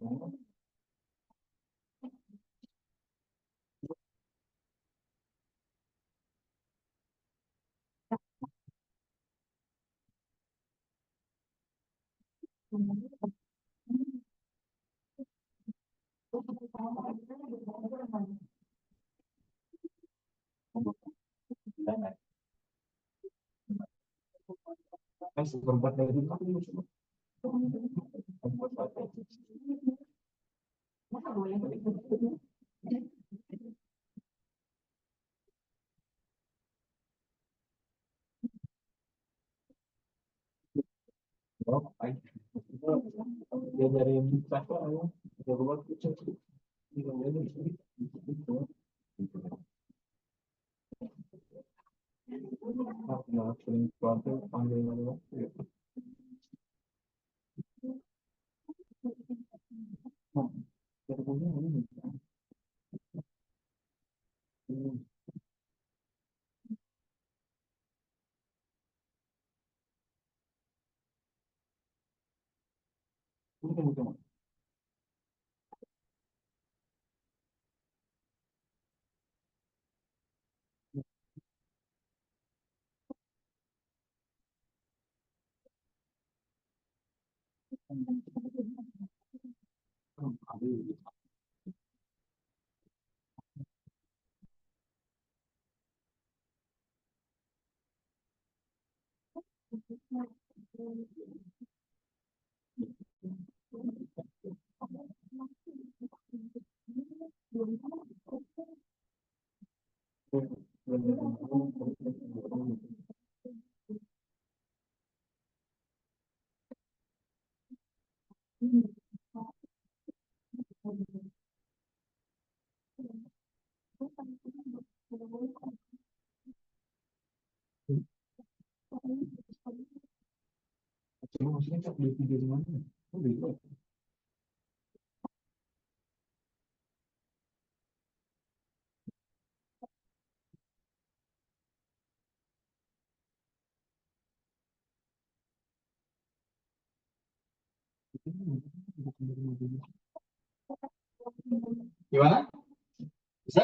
kan seperempat dari itu aku cuma dia dari bisa kalau dia buat kecil tidak ada nah sering suatu panggil nama terpunya ini kan cuma maksudnya cak di video mana? Oh, di Gimana? Bisa?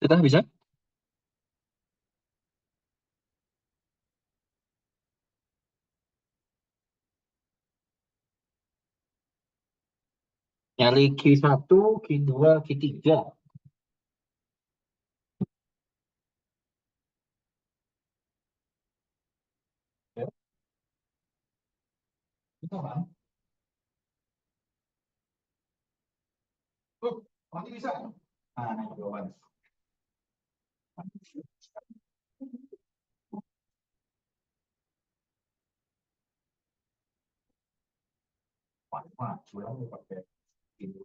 Sudah bisa? Nyari Q1, Q2, Q3. Ya, itu kan? Nanti bisa. Nah, jawaban. Wah, curang lu pakai ini.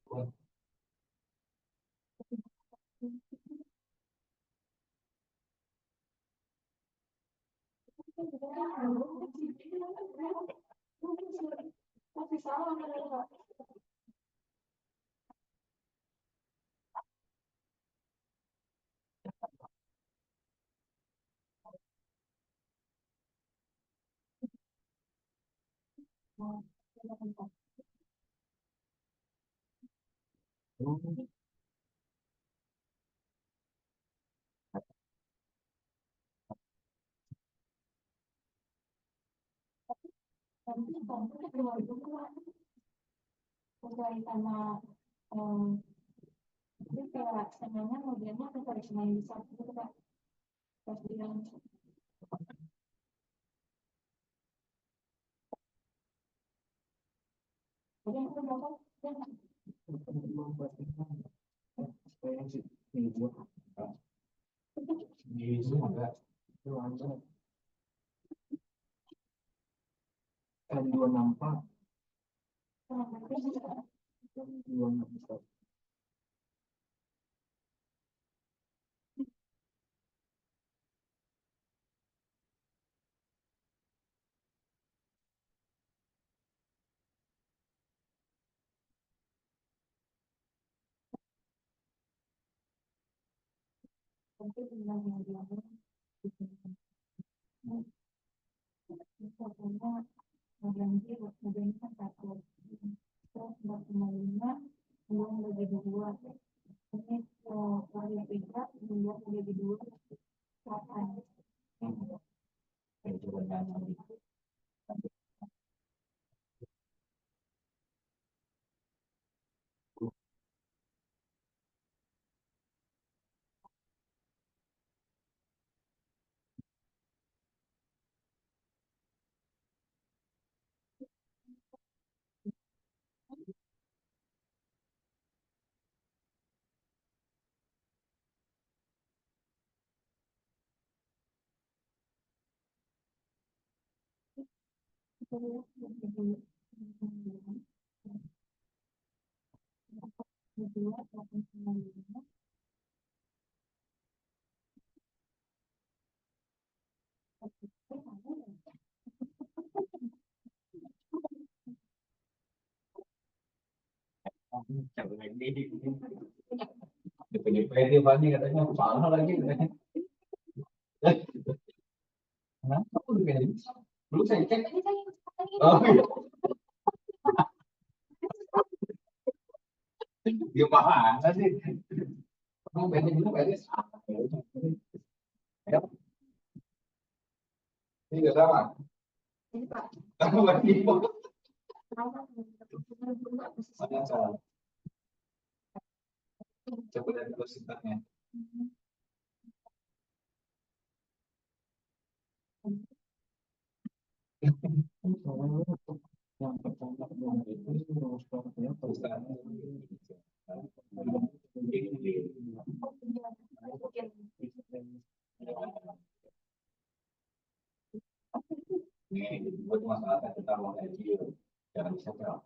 N264. DPD banyak katanya salah lagi. Kenapa aku DPD? Belum saya cek. Oh, iya. Dia mana sih? Kamu PD dulu PD sama. Ya, ini nggak sama. Kamu lagi mana salah? Coba lihat dulu singkatnya. Yang pertama itu rumus prakteknya Ini buat masalah kita mau gaji, jangan bisa jangan.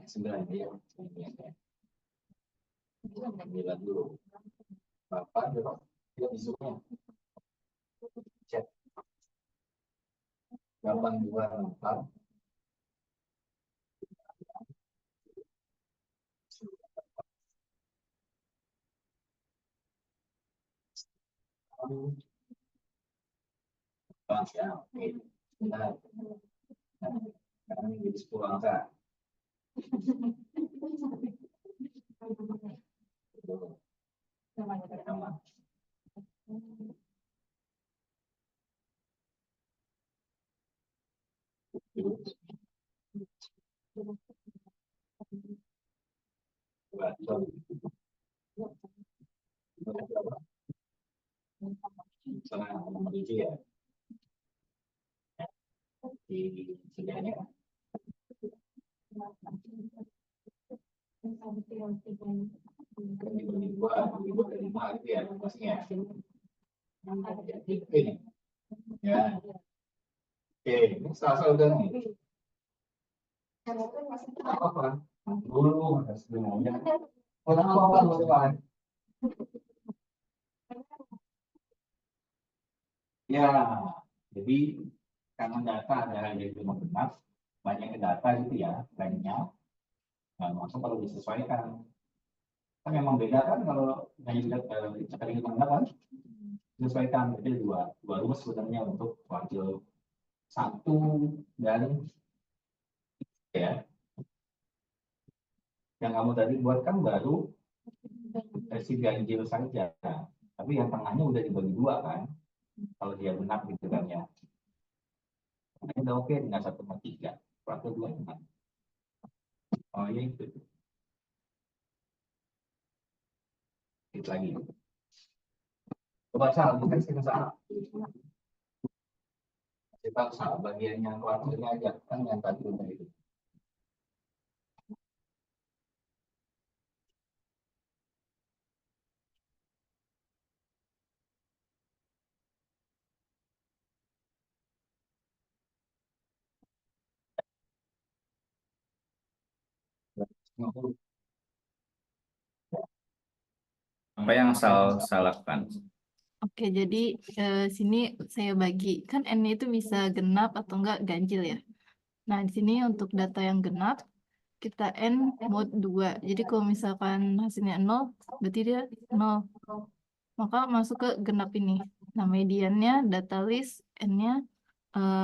Sembilan ya, sembilan dulu. Bapak dulu, kita disuruhnya cek 824. Ya, oke. Nah, sekarang jadi 10 angka. Sama. Misalnya nomor 7 ya. Di sedianya. Dibagi 5 itu ya maksudnya. Ini. Ya. Oke, ini selasa udah nih. Apa? Dulu sebenarnya. Orang apa lupa? Ya, jadi karena data adalah yang benar, banyak data gitu ya, banyak. Nah, maksudnya kalau disesuaikan, kan memang beda kan kalau dari cari kan, disesuaikan jadi dua rumus sebenarnya untuk wakil 1 dan ya. Yang kamu tadi buat kan baru versi ganjil saja, tapi yang tengahnya udah dibagi 2 kan, kalau dia benar gitu kan ya. Ini udah oke dengan 1/3, wakil 2 benar. Oh iya itu. Itu lagi. Coba salah, bukan sih salah. Kita salah bagian yang wakilnya aja kan yang tadi udah itu. Apa yang saya lakukan? Oke, jadi sini saya bagi kan n itu bisa genap atau enggak ganjil ya. Nah, di sini untuk data yang genap kita n mod 2. Jadi kalau misalkan hasilnya 0, berarti dia 0. Maka masuk ke genap ini. Nah, mediannya data list n-nya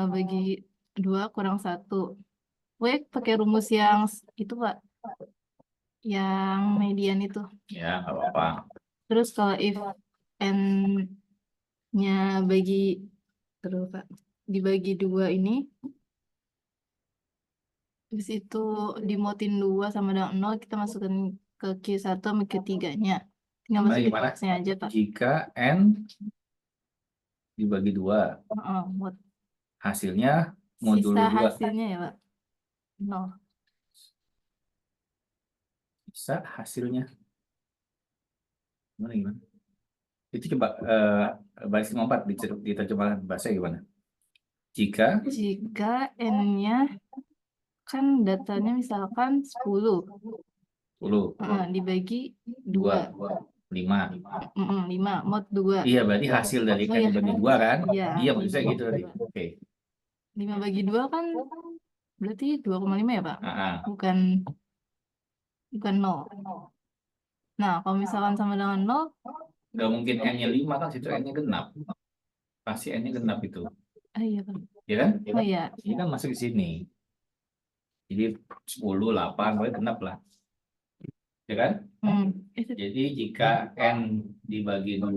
bagi 2 kurang 1. Wek pakai rumus yang itu, Pak. Yang median itu. Ya, nggak apa-apa. Terus kalau if n-nya terus Pak, dibagi 2 ini, habis itu dimotin 2 sama dengan 0, kita masukkan ke Q1 sama Q3-nya. Tinggal Nah, masukin gimana? X-nya aja, Pak. Jika N dibagi 2, Mod. hasilnya modulo Sisa 2. hasilnya ya, Pak. 0. Bisa hasilnya. Gimana? Itu coba baris 54 diterjemahkan bahasa gimana? Jika N-nya kan datanya misalkan 10. 10. Dibagi 2. 5. 5. Mod 2. Iya, berarti hasil dari N dibagi 2 kan? Iya. Iya, maksudnya gitu tadi. Oke. 5 bagi 2 kan berarti 2,5 ya, Pak? Bukan 0. Nah, kalau misalkan sama dengan 0, Nggak mungkin N-nya 5 kan, situ N-nya genap. Pasti N-nya genap itu. iya, Pak. Iya kan? Oh iya. Ini kan masuk ke sini. Jadi 10, 8, pokoknya genap lah. Ya kan? Jadi jika N dibagi 2,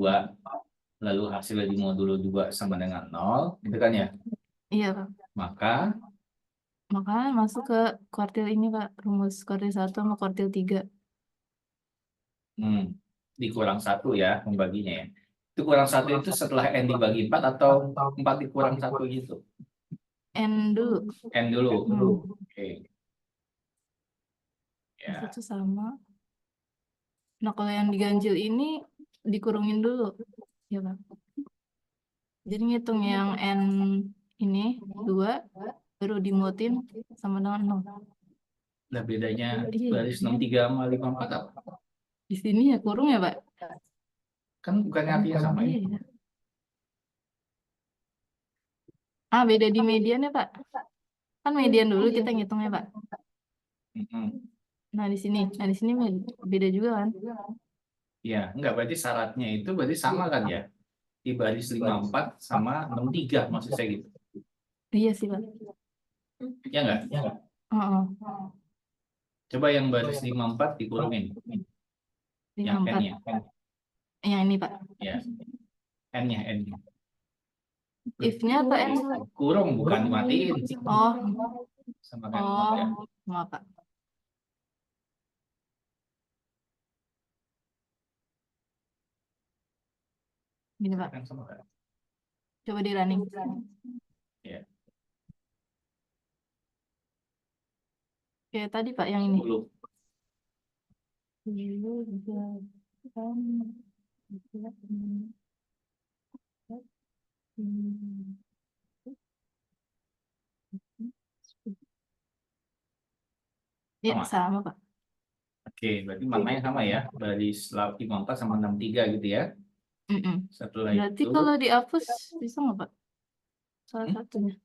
lalu hasilnya di modulo 2 sama dengan 0, gitu kan ya? Iya, Pak. Maka Makanya masuk ke kuartil ini Pak, rumus kuartil 1 sama kuartil 3. Dikurang 1 ya membaginya ya. Itu kurang 1 itu setelah N dibagi 4 atau 4 dikurang 1 gitu? N dulu. N dulu. Oke. Ya. Itu sama. Nah kalau yang diganjil ini dikurungin dulu. Ya Pak. Jadi ngitung yang N ini 2, baru dimuatin sama dengan 0. Nah bedanya Iya. baris 63 sama 54 apa? Di sini ya kurung ya Pak? Kan bukannya artinya sama ya? Iya. Beda di median ya Pak. Kan median dulu kita ngitungnya Pak. Nah di sini beda juga kan? Ya, enggak, berarti syaratnya itu berarti sama kan ya? Di baris 54 sama 63 maksud saya gitu. Iya sih Pak. Ya enggak? Heeh. Coba yang baris 54 dikurungin. Yang 54. N-nya. Yang ini Pak. Ya. N-nya. If-nya atau N? Kurung, bukan dimatiin. Oh, Sama kan ya. maaf Pak. Gini Pak, Kan sama kan? coba di running. Ya. Kayak tadi Pak yang ini. 10. Ya, sama Pak. Oke, berarti maknanya sama ya. Baris 54 sama 63 gitu ya. Setelah Berarti itu kalau dihapus bisa nggak Pak? Salah satunya.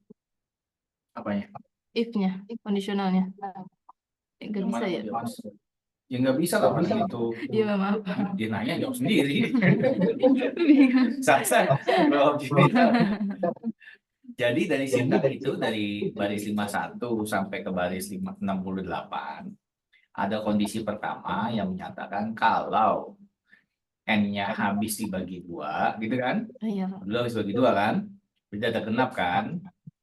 apanya? If-nya, kondisionalnya. Nggak Yang bisa mana ya? dihapus? Ya nggak bisa lah pas itu. Iya maaf. Dia nanya jawab sendiri. Bingung. Sasa jawab cerita. Jadi dari singkat itu dari baris 51 sampai ke baris 68 ada kondisi pertama yang menyatakan kalau N-nya habis dibagi 2 gitu kan? Iya Pak. Dulu habis bagi 2 kan? Berarti ada genap kan?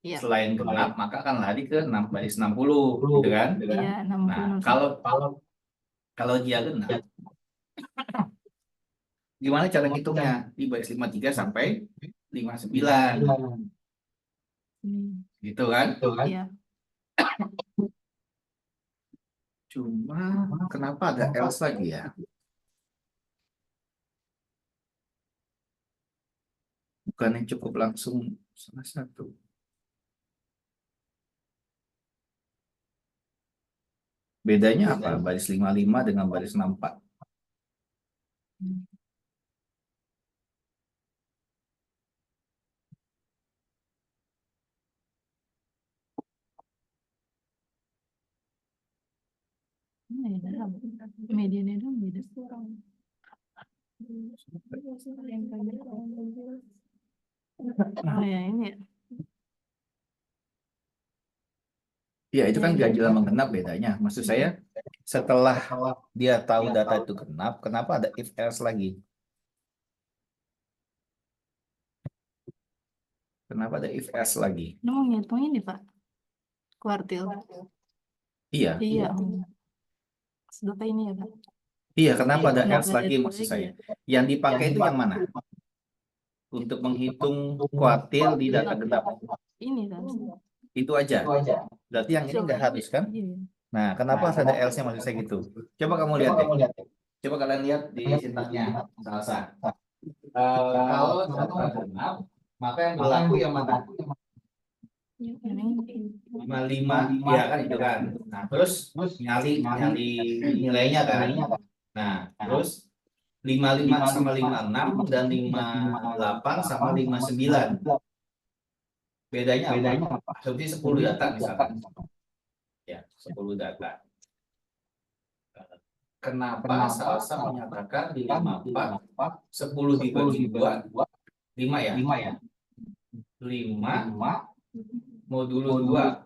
Iya. Selain genap maka akan lari ke baris 60 gitu kan? Iya, 60. Nah, kalau dia genap, gimana cara ngitungnya? Di baris 53 sampai 59. Gitu kan? Iya. Cuma kenapa ada else lagi ya? Bukannya cukup langsung salah satu. Bedanya apa? Baris 55 dengan baris 64. Mediannya dong beda. Oh ya ini ya. Ya itu kan ganjil sama genap bedanya. Maksud saya setelah dia tahu data itu genap, kenapa ada if else lagi? Kenapa ada if else lagi? Ini mau ngitung ini Pak. Kuartil. Iya. Iya. Sedota ini ya Pak. Iya, kenapa ada else Kenapa lagi ada maksud lagi saya? ya? Yang dipakai itu yang mana? Untuk menghitung kuartil di data genap. Ini kan. Itu aja. Berarti yang ini nggak harus kan? Iya. Nah, kenapa harus ada else-nya maksud saya gitu? Coba kamu lihat deh. Coba kalian lihat di sintaknya. Salsa. Kalau data genap, maka yang berlaku yang mana? 55, ya kan itu kan. Nah, terus nyali nilainya kan. Nah, terus 55 sama 56 dan 58 sama 59. Bedanya apa? Seperti 10 data misalkan. Ya, 10 data. Kenapa Salsa menyatakan di 54 10 dibagi 2 5 ya? 5 modulo 2.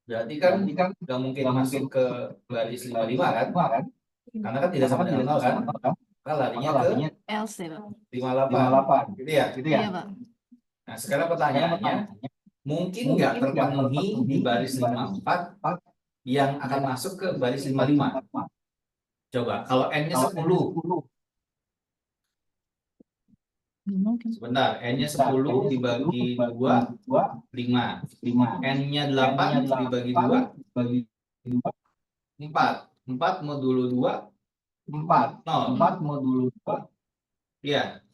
Berarti kan nggak mungkin masuk ke baris 55 kan? Karena kan tidak sama dengan 0 kan? Kan larinya ke Else ya Pak. 58. Gitu ya? Iya Pak. Nah, sekarang pertanyaannya, mungkin nggak terpenuhi di baris 54 yang akan masuk ke baris 55. Coba kalau N-nya 10. Mungkin. Sebentar, N-nya 10 dibagi 2, 5. N-nya 8 dibagi 2, 4. 4 modulo 2, 0. Iya,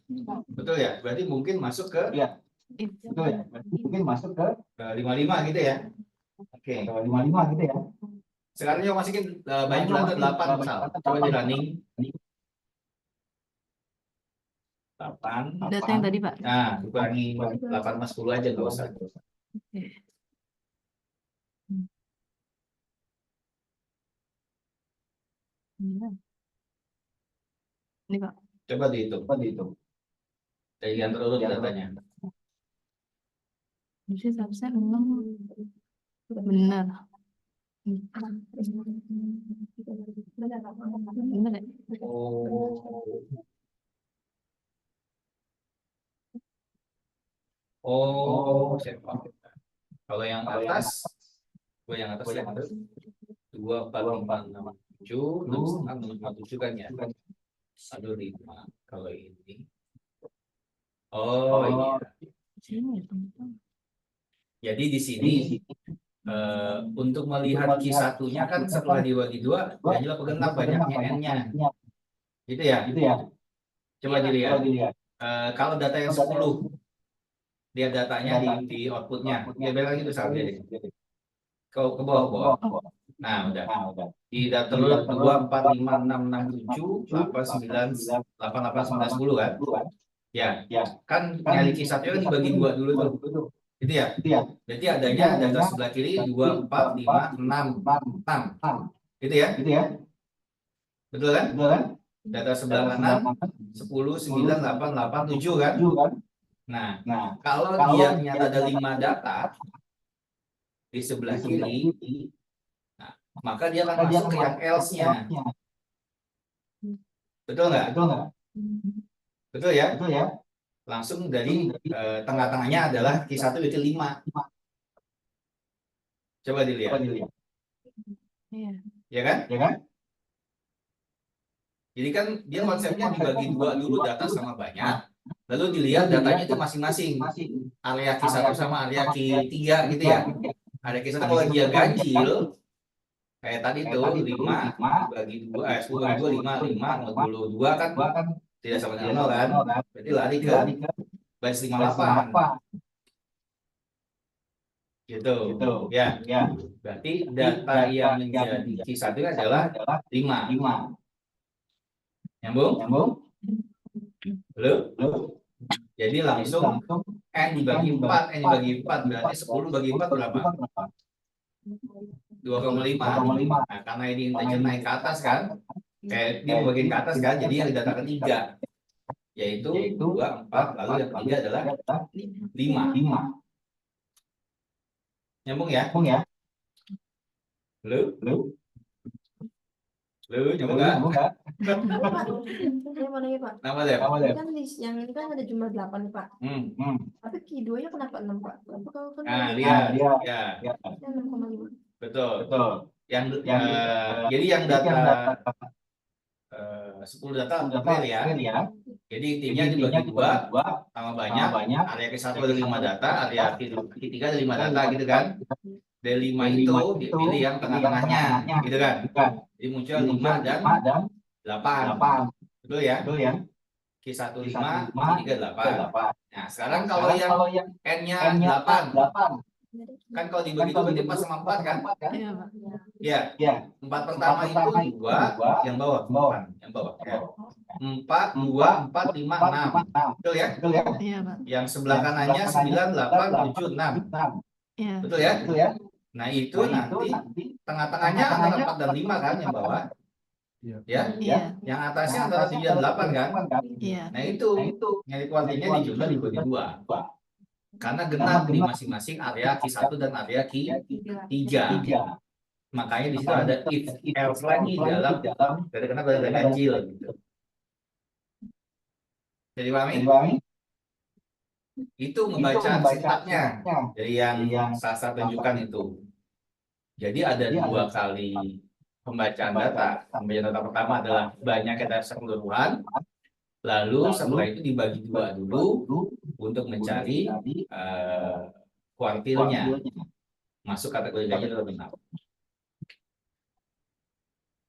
betul ya? Berarti mungkin masuk ke Itu. 55 gitu ya. Oke. Sekarang coba masukin banyak data 8 misal. Coba di running. 8. Data yang tadi, Pak. Nah, dikurangi 8 sama 10 aja, nggak usah. Oke. Iya. Ini, Pak. Coba dihitung. Dari yang terurut datanya. Bisa seharusnya 6. Benar. Benar ya? Siapa? Kalau yang atas, gue yang atas ya. 2, 4, 5, 6, 7, 6, 5, 7 kan ya. Aduh 5. Kalau ini. Iya. Sini ya, teman-teman. Jadi di sini untuk melihat Q1-nya kan setelah dibagi 2, ganjil apa genap banyaknya N-nya. Gitu ya? Coba dilihat. Kalau data yang 10, lihat datanya di outputnya. Ya balik lagi tuh saja deh. Ke bawah. Nah, udah. Di data terurut 2, 4, 5, 6, 6, 7, 8, 9, 8, 8, 9, 10 kan? Ya. Kan nyari Q1-nya kan dibagi 2 dulu tuh. Gitu ya? Berarti adanya data sebelah kiri 2, 4, 5, 6. Gitu ya? Betul kan? Data sebelah kanan 10, 9, 8, 8, 7 kan? Nah, kalau dia ternyata ada 5 data di sebelah kiri, nah, maka dia akan masuk ke yang else-nya. Betul nggak? Betul ya? Langsung dari tengah-tengahnya adalah Q1 itu 5. Coba dilihat. Iya. Ya kan? Jadi kan dia konsepnya dibagi 2 dulu data sama banyak. Lalu dilihat datanya itu masing-masing. Area Q1 sama area Q3 gitu ya. Area Q1 kalau dia ganjil, kayak tadi tuh 5 dibagi 2, 10 bagi 2, 5 modulo 2 kan tidak sama dengan 0 kan. Berarti lari ke baris 58. Gitu. Ya. Berarti data yang menjadi Q1 adalah 5. Nyambung? Belum? Jadi langsung N dibagi 4 berarti 10 bagi 4 berapa? 2,5. Nah, karena ini integer naik ke atas kan, kayak dia bagian ke atas kan, jadi yang didatakan 3, yaitu 2, 4, lalu yang ketiga adalah 5. Nyambung ya? Lu nyambung nggak? Saya mau nanya, Pak. Nama deh. Kan yang ini kan ada jumlah 8 nih, Pak. Tapi Q2-nya kenapa 6, Pak? Kenapa kalau kan Nah, lihat. Ya. 6,5. Betul. Jadi yang data 10 data clear ya. Jadi intinya dibagi 2 sama banyak. Area Q1 ada 5 data, area Q3 ada 5 data gitu kan. Dari 5 itu dipilih yang tengah-tengahnya gitu kan. Jadi muncul 5 dan 8. Betul ya? Q1 5, Q3 8. Nah, sekarang kalau yang N-nya 8. Kan kalau dibagi itu berarti 4 sama 4 kan? Iya, Pak. Ya. 4 pertama itu 2, yang bawah. Yang bawah. Ya. 4, 2, 4, 5, 6. Betul ya? Iya, Pak. Yang sebelah kanannya 9, 8, 7, 6. Iya. Betul ya? Nah, itu nanti tengah-tengahnya antara 4 dan 5 kan yang bawah. Ya? Iya. Yang atasnya antara 9 dan 8 kan? Iya. Nah, itu nyari kuantinya dijumlah dibagi 2. Karena genap di masing-masing area Q1 dan area Q3. Makanya di situ ada if else lagi dalam dari kenapa ada ganjil gitu. Jadi pahami? Itu membaca sintaknya dari yang Sasa tunjukkan itu. Jadi ada 2 kali pembacaan data. Pembacaan data pertama adalah banyak data keseluruhan, lalu setelah itu dibagi 2 dulu untuk mencari kuartilnya, masuk kategori ganjil atau genap.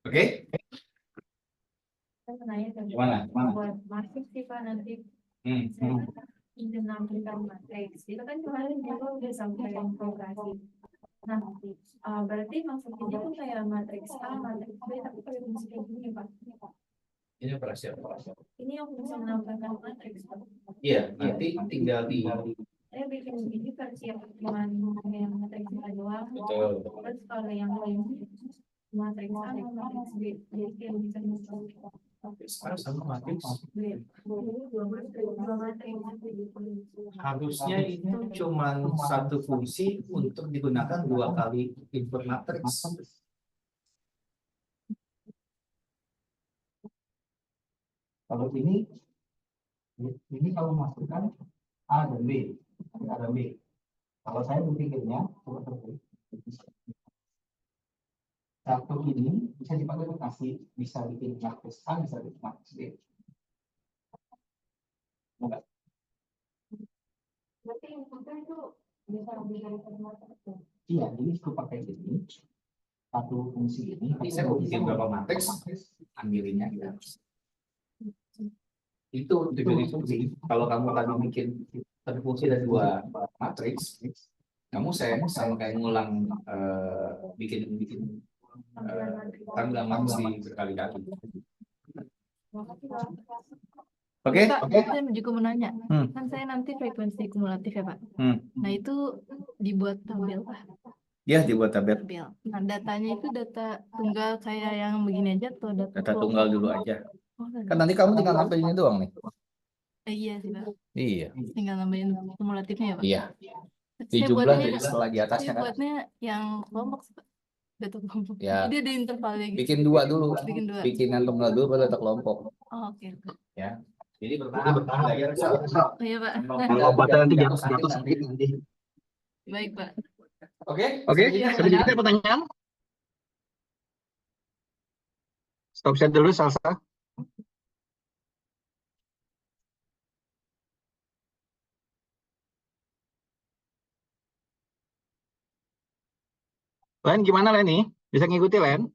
Oke? Gimana? Buat masuk sih Pak nanti dinamakan matriks. Itu kan kemarin juga udah sampai progresi. Nah, berarti maksudnya itu kayak matriks A, matriks B, tapi pakai fungsi kayak gini Pak. Ini operasi apa? Ini yang bisa menambahkan matriks Pak. Iya, nanti tinggal di Saya bikin ini versi yang cuma yang matriks A doang. betul. Terus kalau yang lain matriks A sama matriks B, jadi yang bisa menambahkan. Sekarang sama matriks. Dua matriks. Harusnya itu cuma satu fungsi untuk digunakan 2 kali input matriks. Kalau ini kalau masukkan A dan B, A dan B. Kalau saya berpikirnya seperti satu ini bisa dimodifikasi, bisa bikin matriks A, bisa bikin matriks B. Enggak. Berarti inputnya itu bisa lebih dari satu matriks. Iya, jadi aku pakai ini satu fungsi ini. Nanti saya mau bikin berapa matriks, ambilinnya kita. Itu kalau kamu tadi bikin satu fungsi dan 2 matriks, kamu saya sama kayak ngulang bikin tampilan matriks berkali-kali. Oke? Pak, saya juga mau nanya. Kan saya nanti frekuensi kumulatif ya Pak. Nah itu dibuat tabel Pak. Ya, dibuat tabel. Nah datanya itu data tunggal kayak yang begini aja atau Data tunggal dulu aja. Oh, Kan nanti kamu tinggal nambahin ini doang nih. iya sih Pak. Iya. Tinggal nambahin kumulatifnya ya Pak. Iya. Saya Dijumlah buatnya- jadi setelah di atasnya saya kan. buatnya yang kelompok sih, Pak. Data kelompok. Ya. Jadi ada intervalnya gitu. Bikin 2 dulu. Bikin 2. Bikinan tunggal dulu baru data kelompok. Oh, oke. Ya. Jadi bertahap. Belajar soal. Oh, iya Pak. Kalau obatnya nanti jatuh sakit nanti. Baik Pak. Oke? Oke, Iya, selanjutnya pertanyaan. Stop share dulu, Salsa. Len, gimana Len nih? Bisa ngikuti Len?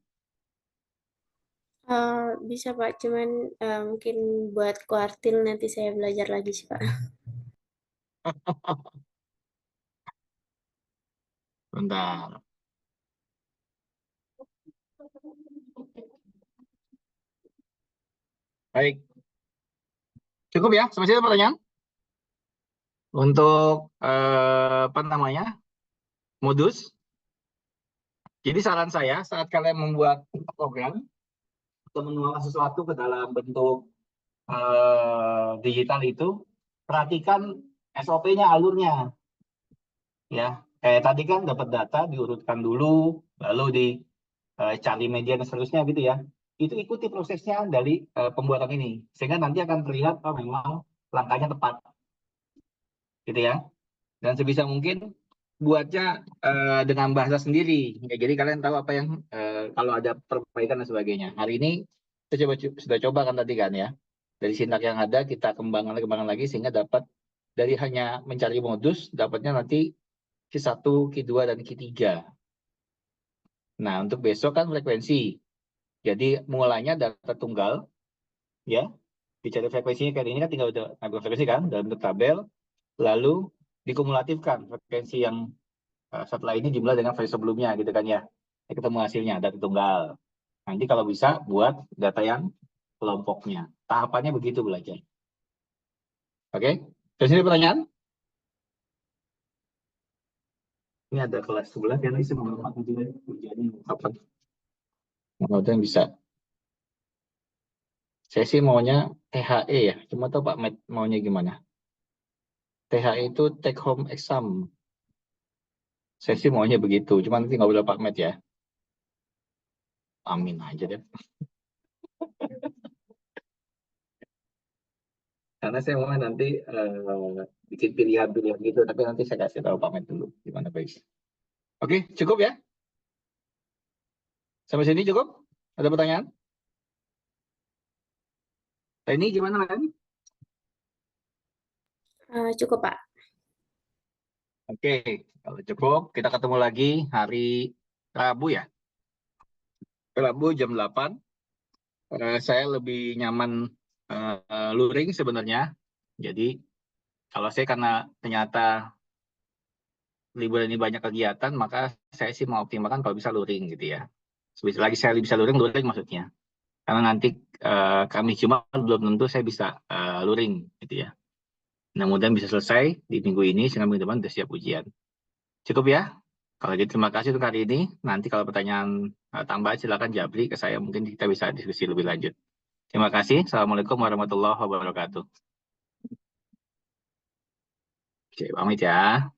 Bisa Pak, cuman mungkin buat kuartil nanti saya belajar lagi sih Pak. Bentar. Baik. Cukup ya, sampai situ pertanyaan. Untuk apa namanya? Modus. Jadi saran saya saat kalian membuat program atau menuangkan sesuatu ke dalam bentuk digital itu, perhatikan SOP-nya, alurnya. Ya, kayak tadi kan dapat data diurutkan dulu, lalu dicari media dan seterusnya gitu ya. Itu ikuti prosesnya dari pembuatan ini, sehingga nanti akan terlihat oh memang langkahnya tepat, gitu ya. Dan sebisa mungkin buatnya dengan bahasa sendiri, ya, jadi kalian tahu apa yang kalau ada perbaikan dan sebagainya. Hari ini kita sudah coba kan tadi kan ya, dari sintak yang ada kita kembangkan lagi sehingga dapat dari hanya mencari modus dapatnya nanti Q1, Q2 dan Q3. Nah untuk besok kan frekuensi, jadi mulainya data tunggal, ya dicari frekuensinya kayak ini kan tinggal ngambil frekuensi kan dalam bentuk tabel, lalu dikumulatifkan frekuensi yang setelah ini jumlah dengan frekuensi sebelumnya gitu kan ya. Ini ketemu hasilnya data tunggal. Nanti kalau bisa buat data yang kelompoknya. Tahapannya begitu belajar. Oke? Terus ini pertanyaan? Ini ada kelas sebelah yang isi mengenai juga jadi kapan? Mau yang bisa. Saya sih maunya THE ya. Cuma tahu Pak Med maunya gimana? THE itu take home exam. Saya sih maunya begitu. Cuma nanti nggak boleh Pak Med ya. Amin aja deh. Karena saya mau nanti bikin pilihan-pilihan gitu, tapi nanti saya kasih tahu pamit dulu gimana baiknya. Oke, cukup ya? Sampai sini cukup? Ada pertanyaan? Ini gimana, Ren? Cukup, Pak. Oke, kalau cukup, kita ketemu lagi hari Rabu ya. Rabu jam 8. Saya lebih nyaman luring sebenarnya. Jadi, kalau saya karena ternyata liburan ini banyak kegiatan, maka saya sih mau optimalkan kalau bisa luring gitu ya. Lagi saya bisa luring maksudnya. Karena nanti Kamis Jumat belum tentu saya bisa luring gitu ya. Mudah-mudahan bisa selesai di minggu ini, sehingga minggu depan sudah siap ujian. Cukup ya? Kalau gitu terima kasih untuk hari ini. Nanti kalau pertanyaan tambahan silakan Jabri ke saya, mungkin kita bisa diskusi lebih lanjut. Terima kasih. Assalamualaikum warahmatullahi wabarakatuh. Oke, pamit ya.